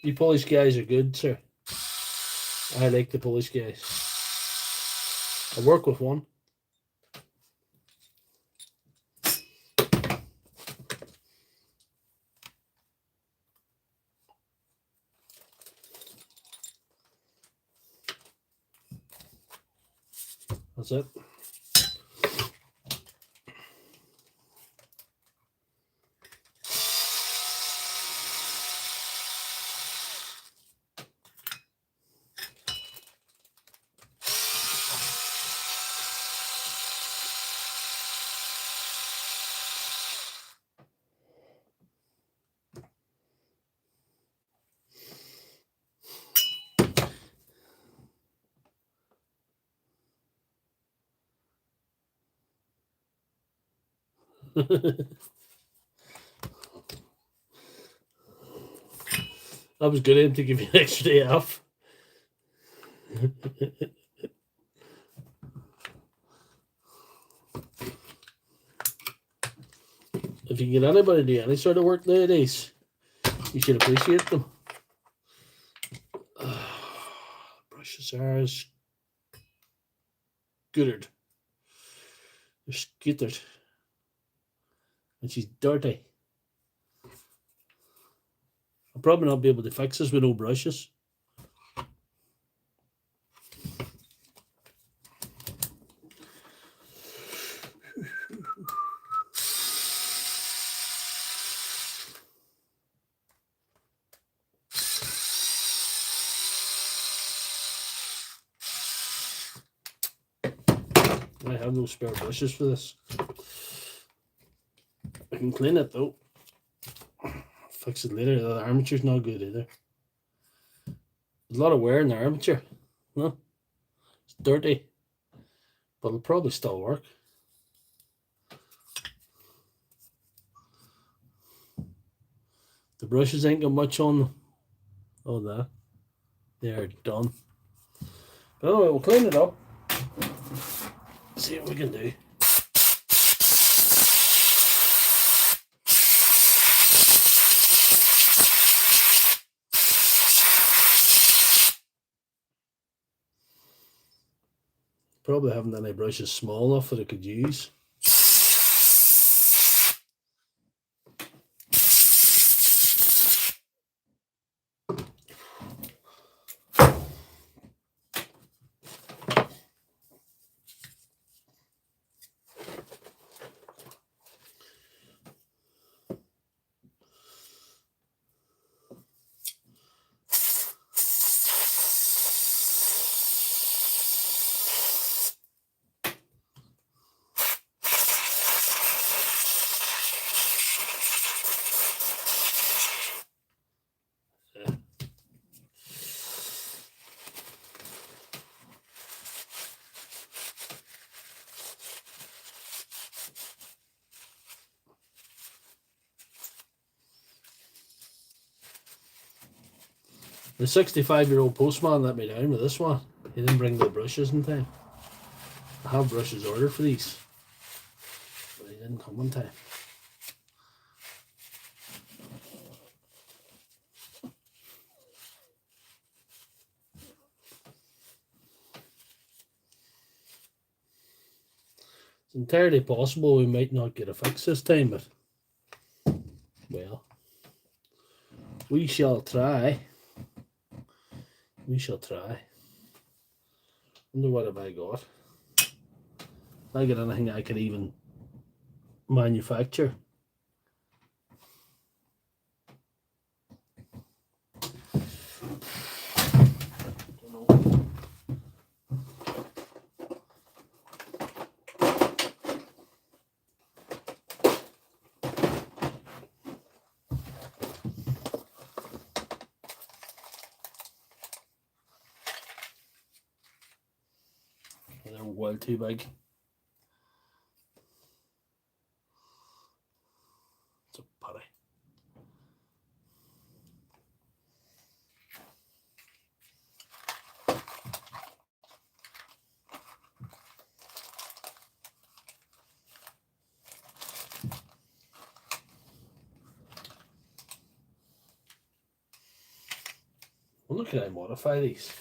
You Polish guys are good, sir. I like the Polish guys. I work with one. That's it. That was good of him to give you an extra day off. If you can get anybody to do any sort of work nowadays, you should appreciate them. Brushes are scootered. They're scootered. And she's dirty. I'll probably not be able to fix this with no brushes. I have no spare brushes for this. I can clean it though. Fix it later. The armature's not good either. There's a lot of wear in the armature. No, it's dirty, but it'll probably still work. The brushes ain't got much on them. Oh, that. They're done. But anyway, we'll clean it up. See what we can do. Probably haven't any brushes small enough that I could use. The 65-year-old postman let me down with this one. He didn't bring the brushes in time. I have brushes ordered for these, but he didn't come in time. It's entirely possible we might not get a fix this time, but well, we shall try. We shall try. Wonder what have I got? If I get anything I could even manufacture. They're well too big. It's a putty. Well, look at I modify these.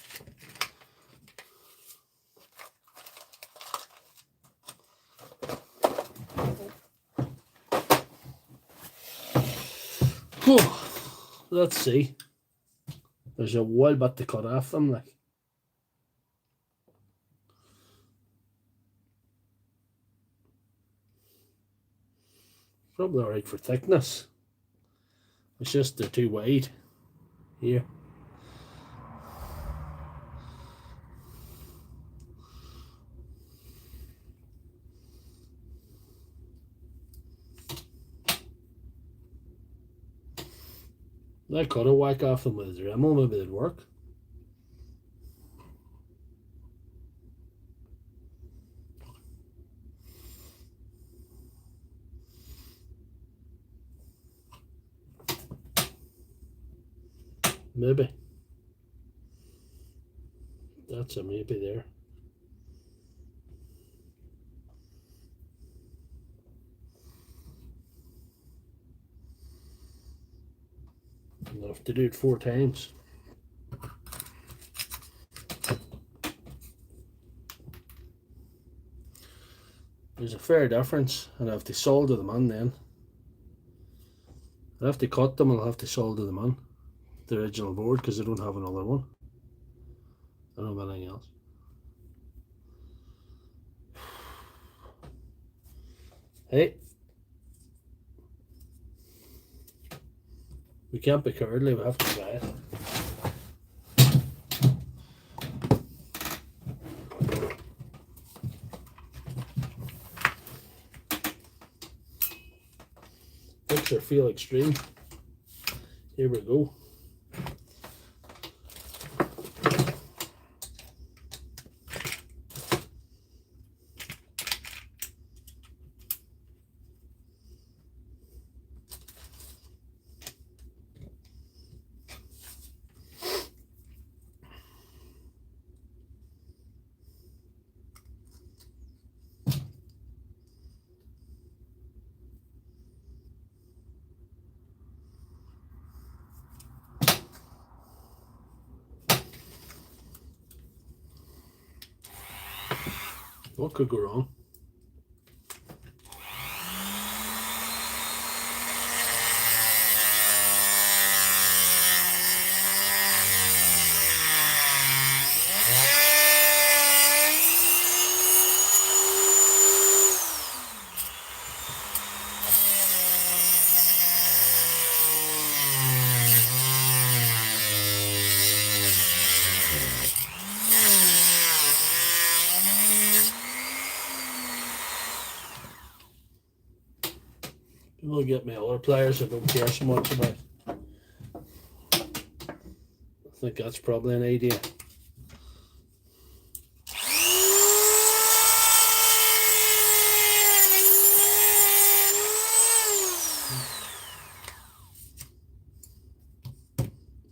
Let's see. There's a whole bit to cut off them, like. Probably alright for thickness. It's just they're too wide here. I could have whacked off them with a Dremel, maybe it'd work. Maybe. That's a maybe there. I'll have to do it 4 times. There's a fair difference, and I have to solder them on then. I have to cut them and I'll have to solder them on the original board because I don't have another one. I don't have anything else. Hey, we can't be cowardly, we have to try it. pressure feel extreme. Here we go. What could go wrong? I'll get my other pliers I don't care so much about. I think that's probably an idea.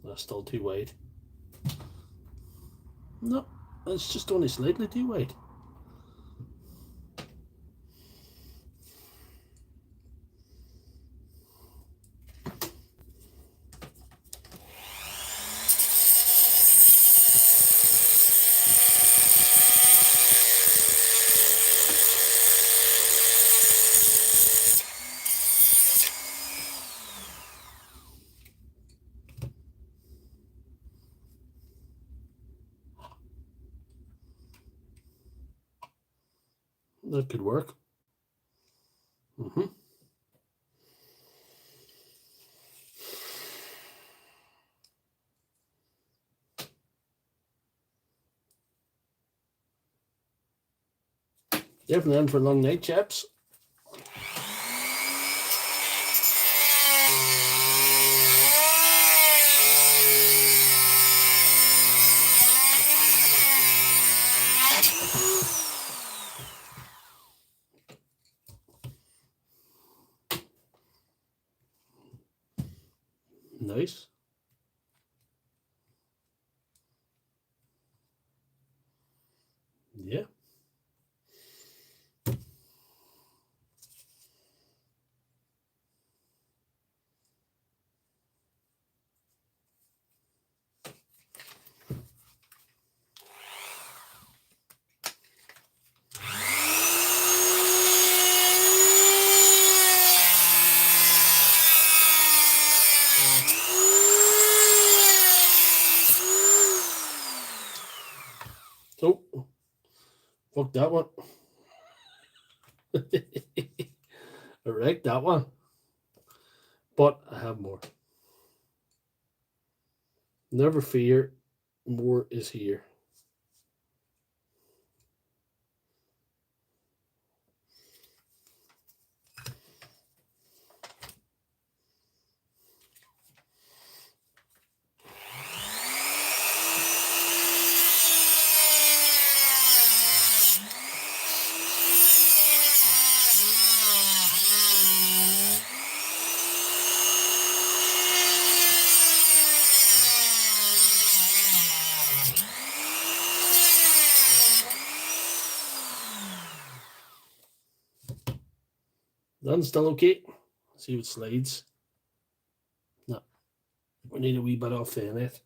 That's still too wide. No, it's just only slightly too wide. That could work. Definitely in for a long night, chaps. Nice. Yeah. Oh, fuck that one. I wrecked that one. But I have more. Never fear, more is here. That's still okay. See if it slides. No. We need a wee bit off in it.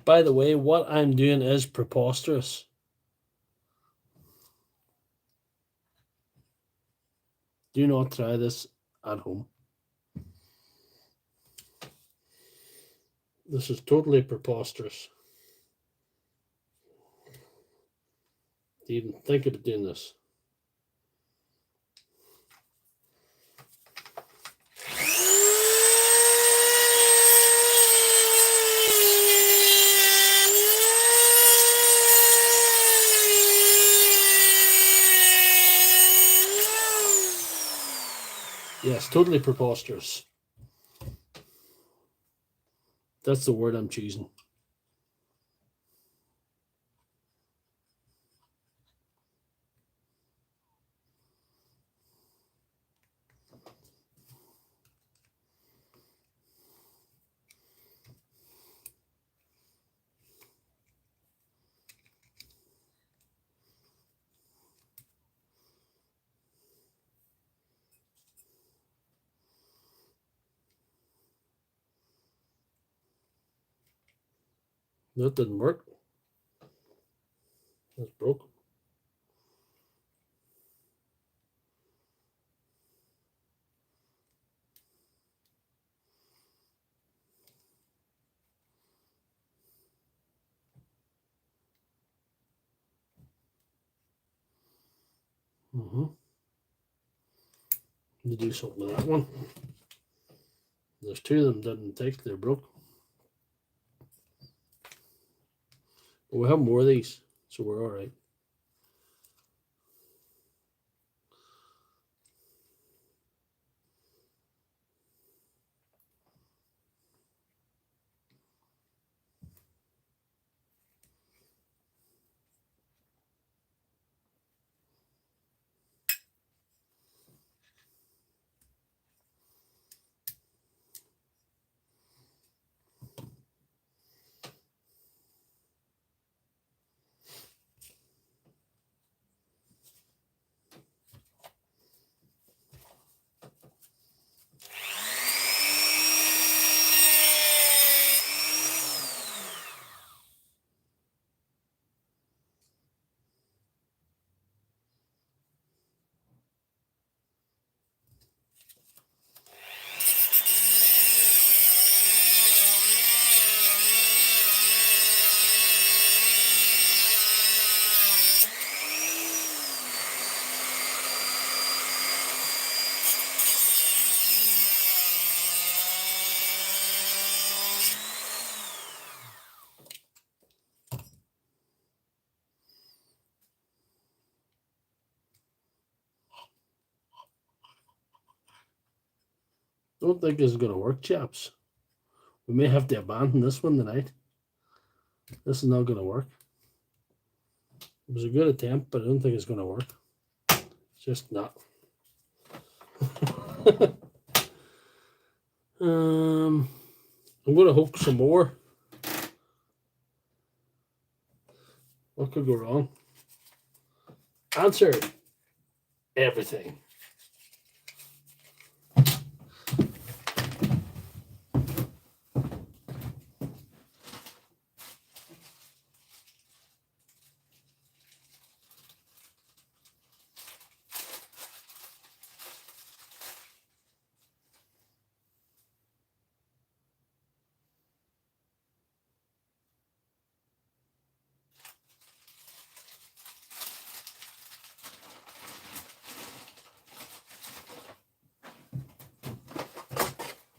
By the way, what I'm doing is preposterous. Do not try this at home. This is totally preposterous. To even think about doing this. Yes, totally preposterous. That's the word I'm choosing. That didn't work. That's broke. You do something with that one. There's two of them didn't take, they're broke. But we have more of these, so we're all right. Don't think this is going to work, chaps. We may have to abandon this one tonight. This is not going to work. It was a good attempt, but I don't think it's going to work. It's just not. I'm going to hook some more. What could go wrong? Answer: everything.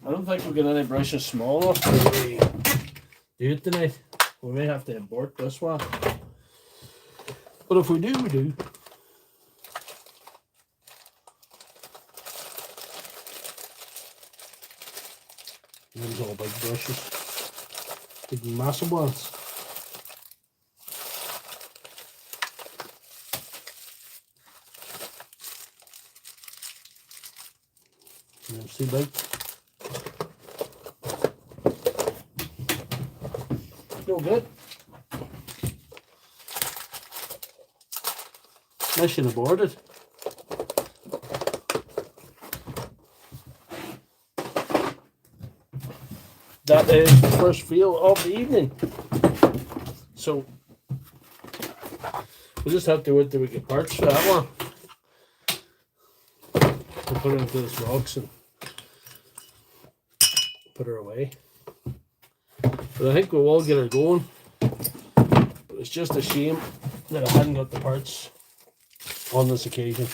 I don't think we get any brushes small enough to really do it tonight. We may have to abort this one. But if we do, we do. These all big brushes. Big massive ones. See big. No good. Mission aborted. That is the first fail of the evening. So we just have to wait till we get parts for that one. We'll put it into this box and put her away. But I think we'll all get her going. But it's just a shame that I hadn't got the parts on this occasion.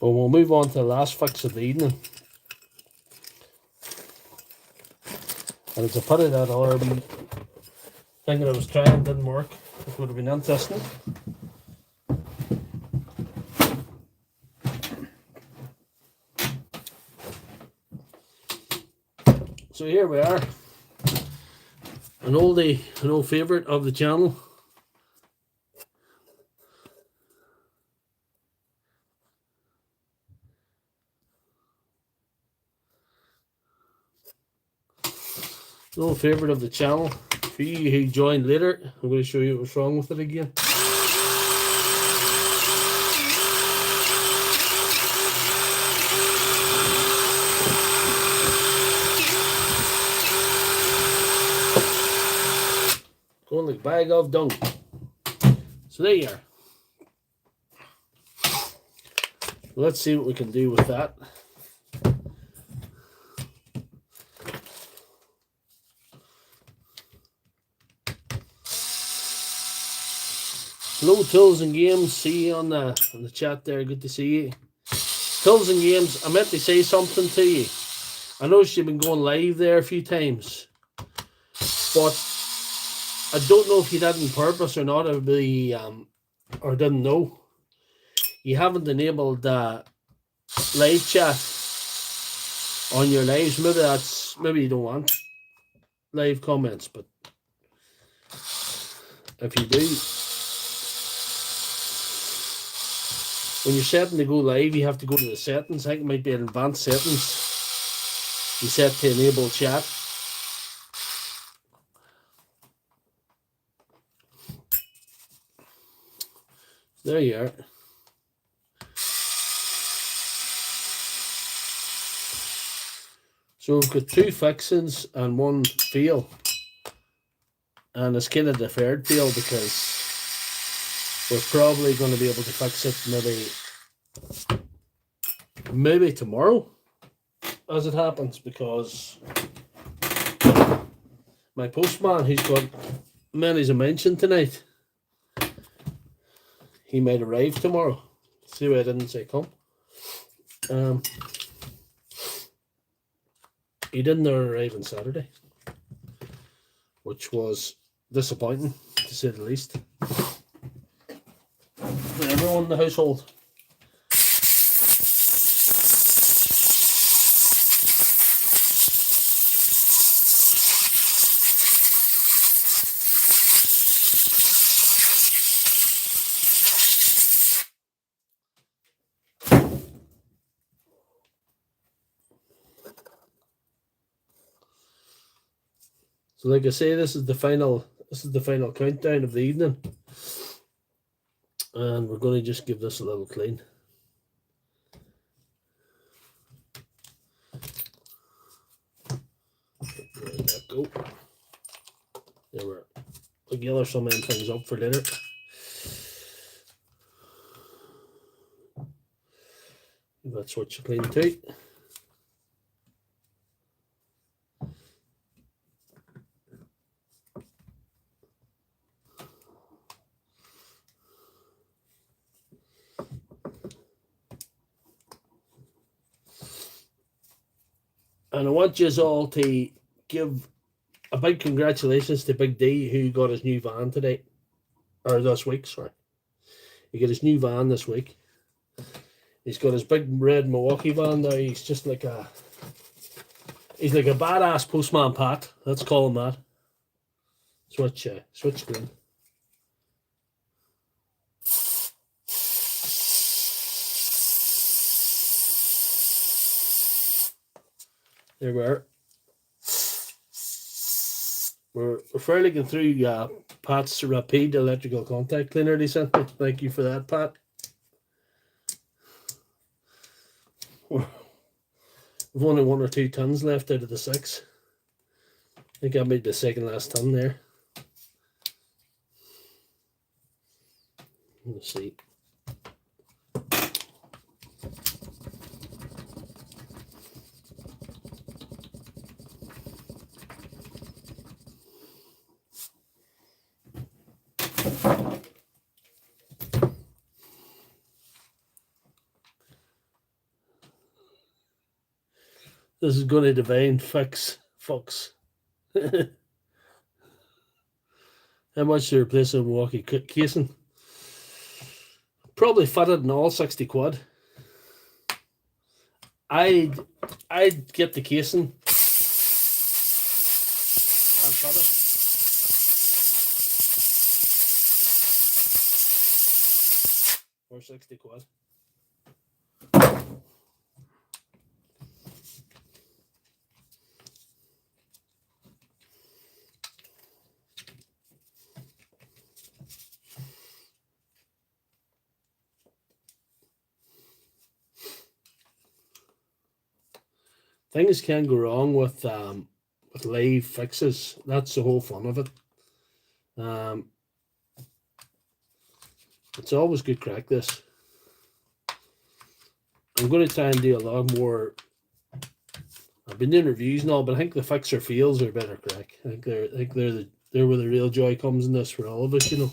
But we'll move on to the last fix of the evening. And it's a pity that other thing that I was trying didn't work. It would have been interesting. So here we are. An old favourite of the channel. An old favourite of the channel. For you who joined later, I'm going to show you what's wrong with it again. Going like a bag of dung. So there you are. Let's see what we can do with that. Hello, Tills and Games. See you on the chat there. Good to see you. Tills and Games, I meant to say something to you. I know you've been going live there a few times, but I don't know if you did on purpose or not, or didn't know. You haven't enabled live chat on your lives. Maybe you don't want live comments, but if you do, when you're setting to go live, you have to go to the settings. I think it might be in advanced settings. You set to enable chat. There you are. So we've got 2 fixings and 1 fail. And it's kind of deferred fail because we're probably going to be able to fix it maybe tomorrow as it happens, because my postman, who's got many a mention tonight, he might arrive tomorrow. See why I didn't say come. He didn't arrive on Saturday, which was disappointing, to say the least, for everyone in the household. So like I say, this is the final countdown of the evening. And we're going to just give this a little clean. Let that go. There we're gather some of them things up for later. That's what you clean too. And I want you all to give a big congratulations to Big D, who got his new van today, or this week, sorry. He got his new van this week. He's got his big red Milwaukee van now. He's like a badass postman Pat. Let's call him that. Switch screen. There we are. We're fairly going through Pat's Rapid electrical contact cleaner he sent me. Thank you for that, Pat. We've only 1 or 2 tons left out of the 6. I think I made the second last ton there. Let's see. This is going to divine fix Fox. How much to replace a Milwaukee casing? Probably fitted in all 60 quid. I'd get the casing cut it. For 60 quid. Things can go wrong with live fixes. That's the whole fun of it. It's always good crack, this. I'm going to try and do a lot more. I've been doing reviews and all, but I think the fixer feels are better crack. I think they're where the real joy comes in this for all of us, you know.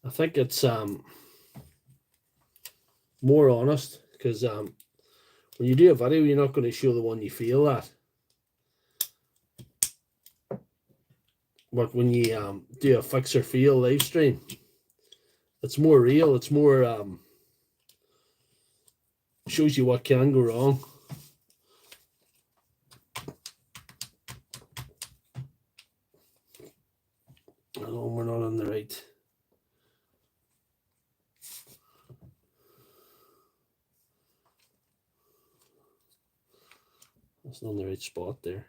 I think it's more honest, because when you do a video, you're not going to show the one you feel at. But when you do a fixer feel live stream, it's more real. It's more shows you what can go wrong. Oh, we're not on the right. That's not on the right spot there.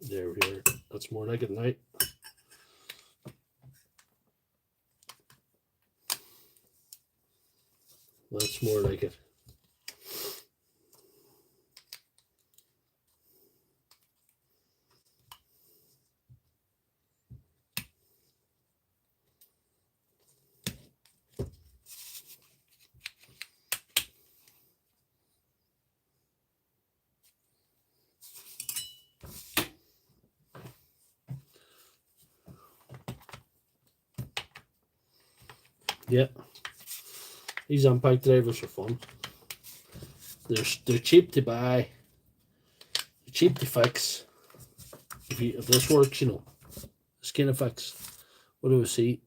There we are. That's more like it now. That's more like it. Yeah, these impact drivers are fun. They're cheap to buy, they're cheap to fix. If this works, you know, this kind of fix. What do we see?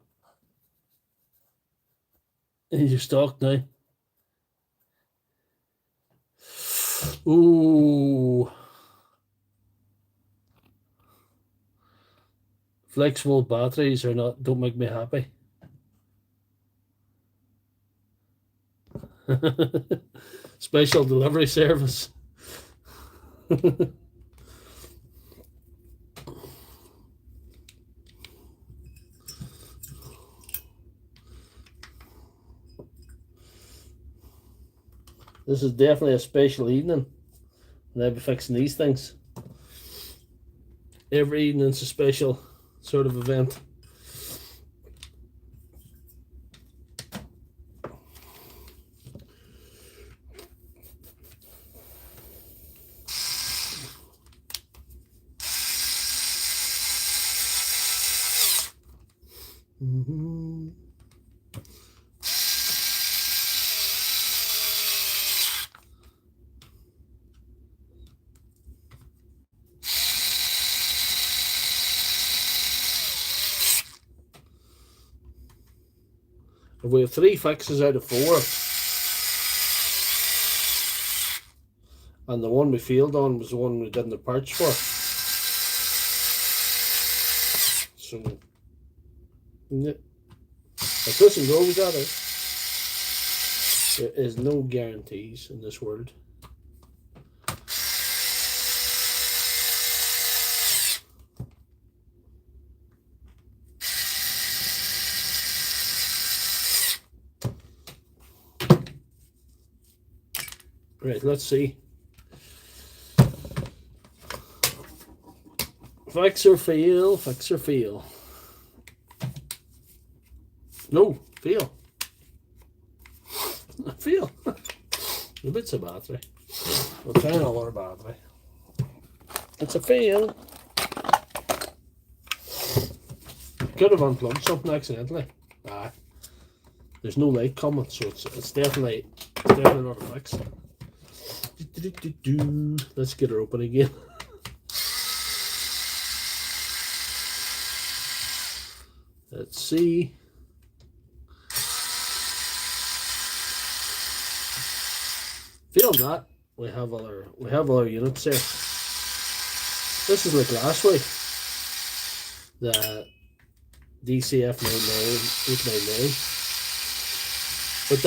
And you're stock now. Ooh, flexible batteries don't make me happy. Special delivery service. This is definitely a special evening, and I'll be fixing these things. Every evening's a special sort of event. We have 3 fixes out of 4, and the one we failed on was the one we didn't have parts for. So, yeah. If this and go, we got it. There is no guarantees in this world. Right, let's see. Fix or fail, fix or fail. No, fail. Fail. A bit's of battery. We'll try another battery. It's a fail. Could have unplugged something accidentally. There's no light coming, so it's definitely not a fix. Let's get her open again. let's see. Feeling that we have other units here. This is like last week. The DCF 899, but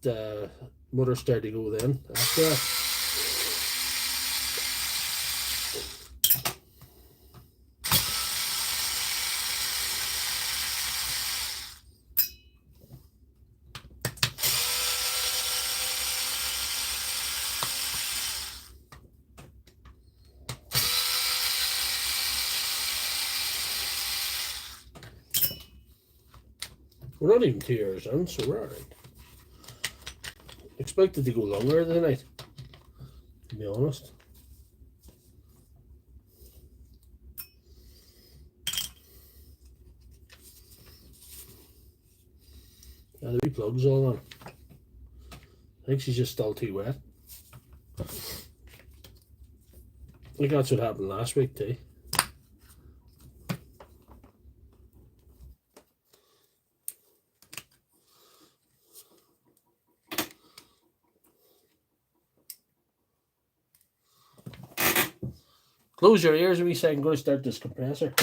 that motor started to go then after that. We're not even 2 years in, so we're alright. Expected to go longer tonight, to be honest. Yeah, the wee plug's all on. I think she's just still too wet. I think that's what happened last week too. Close your ears a wee second, I'm going to start this compressor.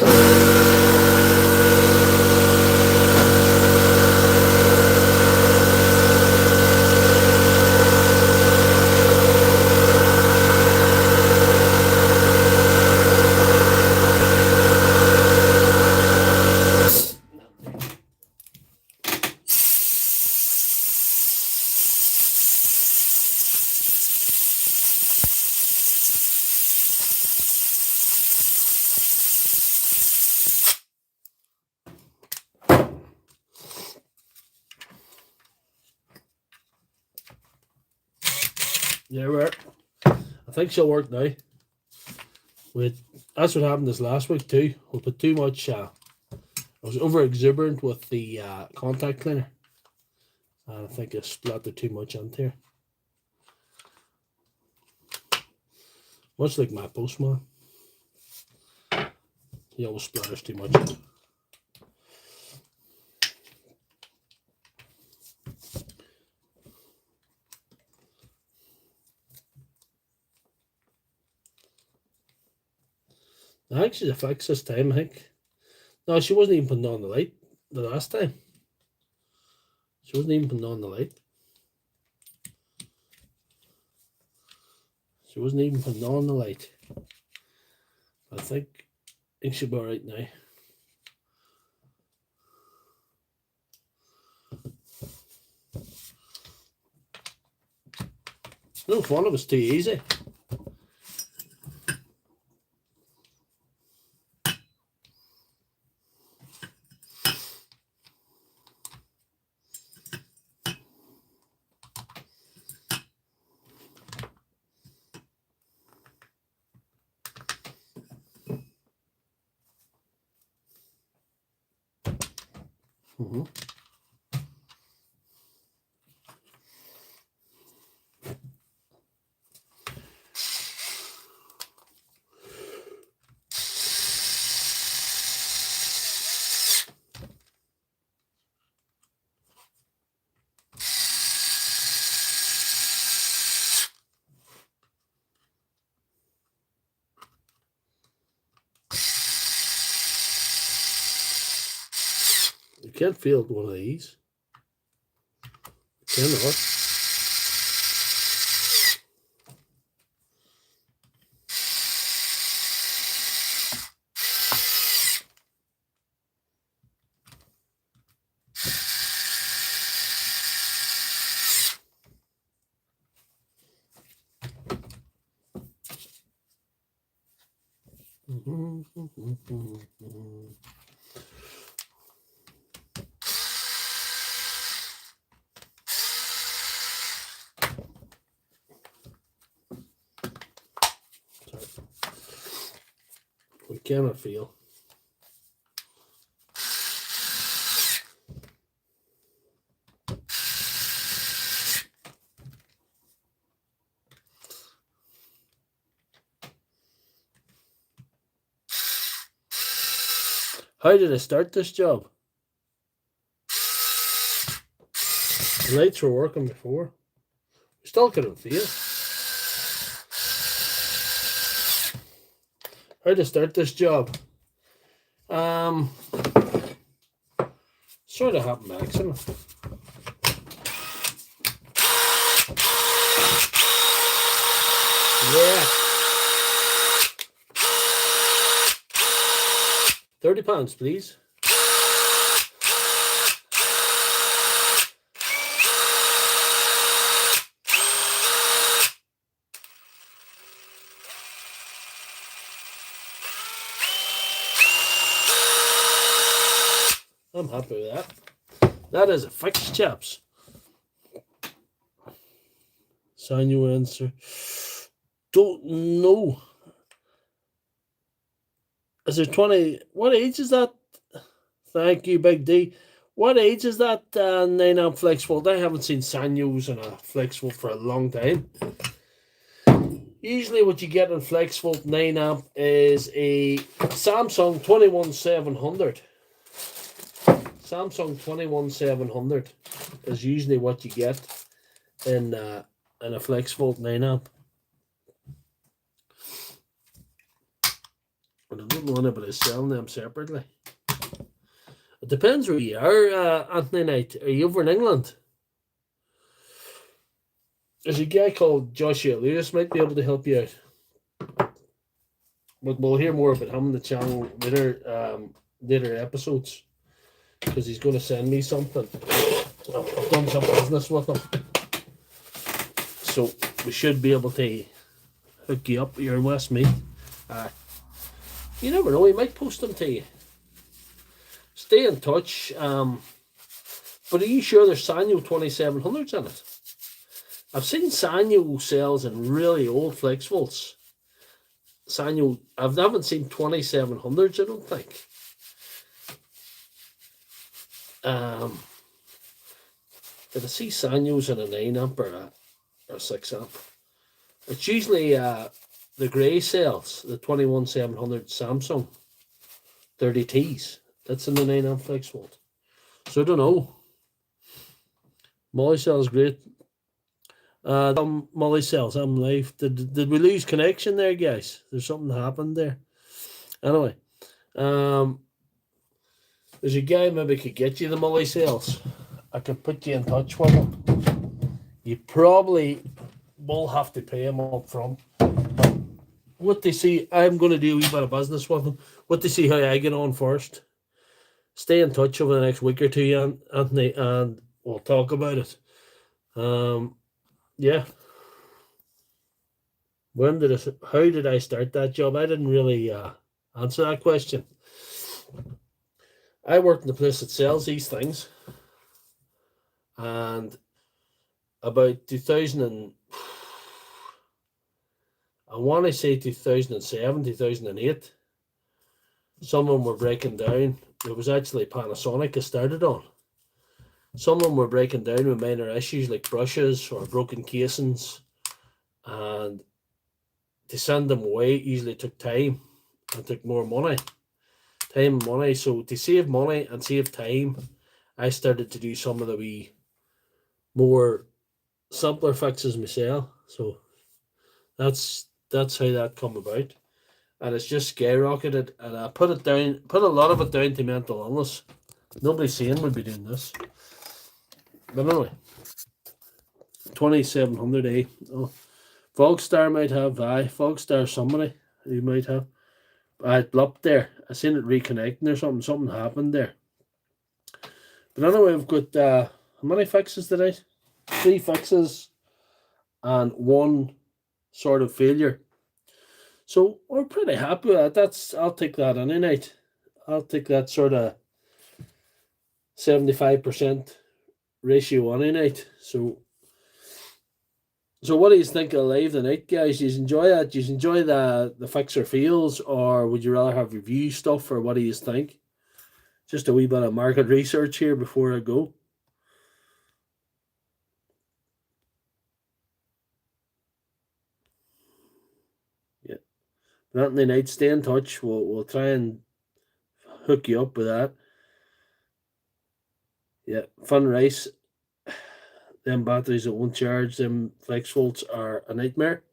There we are. I think she'll work now. That's what happened this last week too. We put too much. I was over exuberant with the contact cleaner. I think I splattered too much onto here. Much like my postman. He always splatters too much. I think she's a fix this time, I think. No, she wasn't even putting on the light the last time. She wasn't even putting on the light. She wasn't even putting on the light. I think she'll be alright now. No fun, it was too easy. You can't field one of these. You cannot. We cannot feel. How did I start this job? The lights were working before. We still couldn't feel. How to start this job? Sort of happened by accident. Yeah. £30, please. I'm happy with that. That is a fix, chaps. Sign your answer. Don't know. Is there 20? What age is that? Thank you, Big D. What age is that 9-amp flex volt? I haven't seen Sanyos in a flex volt for a long time. Usually what you get in flex volt 9-amp is a Samsung 21700. Samsung 21700 is usually what you get in a flex volt 9-amp. But I don't know anybody selling them separately. It depends where you are, Anthony Knight. Are you over in England? There's a guy called Joshua Lewis, might be able to help you out. But we'll hear more about him on the channel later episodes. Because he's going to send me something. I've done some business with him. So we should be able to hook you up here in Westmeath. You never know, he might post them to you. Stay in touch. But are you sure there's Sanyo 2700s in it? I've seen Sanyo cells in really old flex volts. Sanyo, I haven't seen 2700s, I don't think. Did I see Sanyos in a 9-amp or a 6-amp? It's usually the grey cells, the 21700 Samsung 30Ts. That's in the 9-amp flex volt. So I don't know. Molly cells great. Molly cells, I'm live. Did we lose connection there, guys? There's something happened there. Anyway, there's a guy maybe could get you the Molly cells. I could put you in touch with him. You probably will have to pay him up front. But what they see, I'm going to do a wee bit of business with him. What they see how I get on first. Stay in touch over the next week or two, Anthony, and we'll talk about it. Yeah. How did I start that job? I didn't really answer that question. I worked in the place that sells these things, and about 2000 I want to say 2007, 2008, some of them were breaking down. It was actually Panasonic I started on. Some of them were breaking down with minor issues like brushes or broken casings, and to send them away usually took time and took more money. Time and money. So to save money and save time, I started to do some of the wee more simpler fixes myself. So that's how that come about. And it's just skyrocketed, and I put a lot of it down to mental illness. Nobody sane would be doing this. But anyway, 2700, eh? Oh, Fogstar might have, Fogstar somebody who might have. I blopped there. I seen it reconnecting or something. Something happened there. But anyway, we've got how many fixes today? 3 fixes and 1 sort of failure. So we're pretty happy with that. I'll take that any night. I'll take that sort of 75% ratio any night. So what do you think of live tonight, guys? Do you enjoy that? Do you enjoy the fixer feels, or would you rather have review stuff, or what do you think? Just a wee bit of market research here before I go. Yeah. But Anthony Knight, stay in touch. We'll try and hook you up with that. Yeah, Fun Rice. Them batteries that won't charge, them flex volts are a nightmare.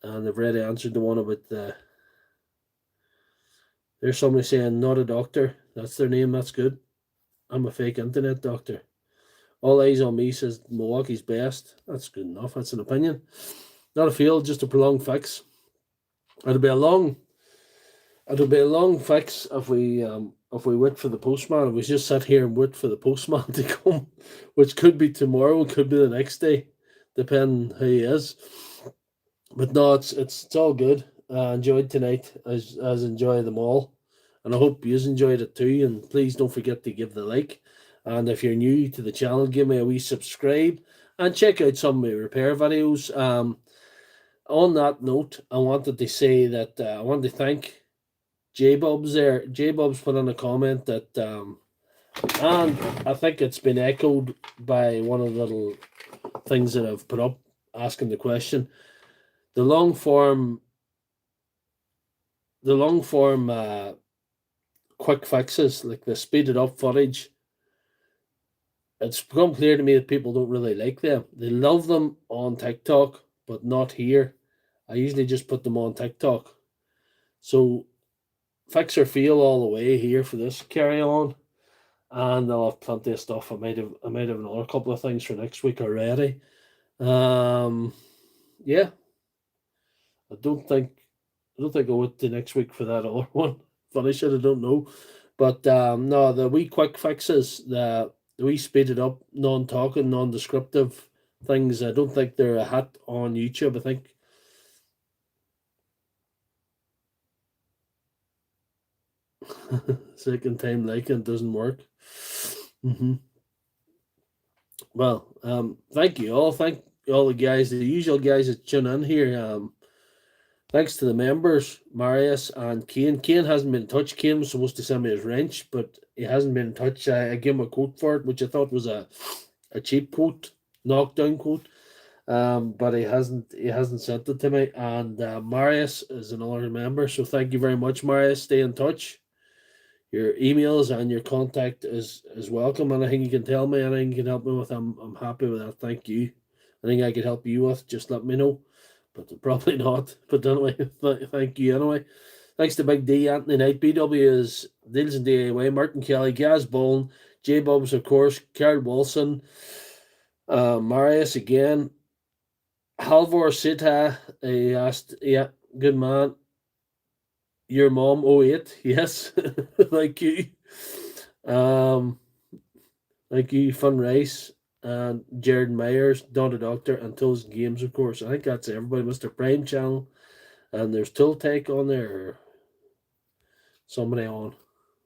And they've already answered the one about the. There's somebody saying not a doctor. That's their name. That's good. I'm a fake internet doctor. All eyes on me says Milwaukee's best. That's good enough. That's an opinion. Not a field, just a prolonged fix. It'll be a long fix if we wait for the postman. If we just sit here and wait for the postman to come, which could be tomorrow, could be the next day, depending who he is. But no, it's all good. I enjoyed tonight as enjoy them all, and I hope you enjoyed it too. And please don't forget to give the like. And if you're new to the channel, give me a wee subscribe and check out some of my repair videos. On that note, I wanted to say that I want to thank J-Bubs there. J-Bubs put in a comment that, and I think it's been echoed by one of the little things that I've put up asking the question. The long form quick fixes, like the speeded up footage, it's become clear to me that people don't really like them. They love them on TikTok, but not here. I usually just put them on TikTok. So fix or feel all the way here for this carry on. And I'll have plenty of stuff. I might have another couple of things for next week already. Yeah. I don't think I'll wait till next week for that other one. Finish it, I don't know. But no, the wee quick fixes, the wee speeded up, non-talking, non-descriptive things, I don't think they're a hit on YouTube. I think second time liking doesn't work. Well, thank you all. Thank all the guys, the usual guys that tune in here. Thanks to the members, Marius and Kane. Kane hasn't been in touch. Kane was supposed to send me his wrench, but he hasn't been in touch. I gave him a quote for it, which I thought was a cheap quote, knockdown quote. But he hasn't sent it to me. And Marius is another member, so thank you very much, Marius. Stay in touch. Your emails and your contact is welcome. Anything you can tell me, anything you can help me with, I'm happy with that. Thank you. Anything I could help you with, just let me know. But probably not. But anyway, thank you anyway. Thanks to Big D, Anthony Knight, BW is Deals and DIY, Martin Kelly, Gaz Bowen, J Bubs, of course, Carol Wilson, Marius again, Halvor Sita. He asked, yeah, good man. Your mom 08, yes. Thank you. Thank you, Fun Rice. And Jared Myers, Donna Doctor, and Tools and Games, of course. I think that's everybody. Mr. Prime Channel. And there's Tool Tech on there. Somebody on.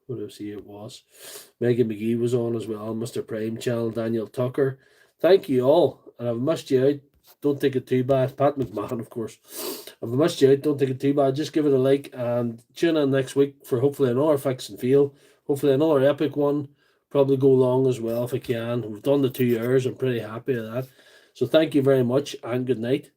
What did I see it was? Megan McGee was on as well. Mr. Prime Channel, Daniel Tucker. Thank you all. And I've missed you out. Don't take it too bad. Pat McMahon, of course. If I missed you out, don't take it too bad. Just give it a like and tune in next week for hopefully another fix and feel. Hopefully another epic one. Probably go long as well if I can. We've done the 2 years. I'm pretty happy with that. So thank you very much and good night.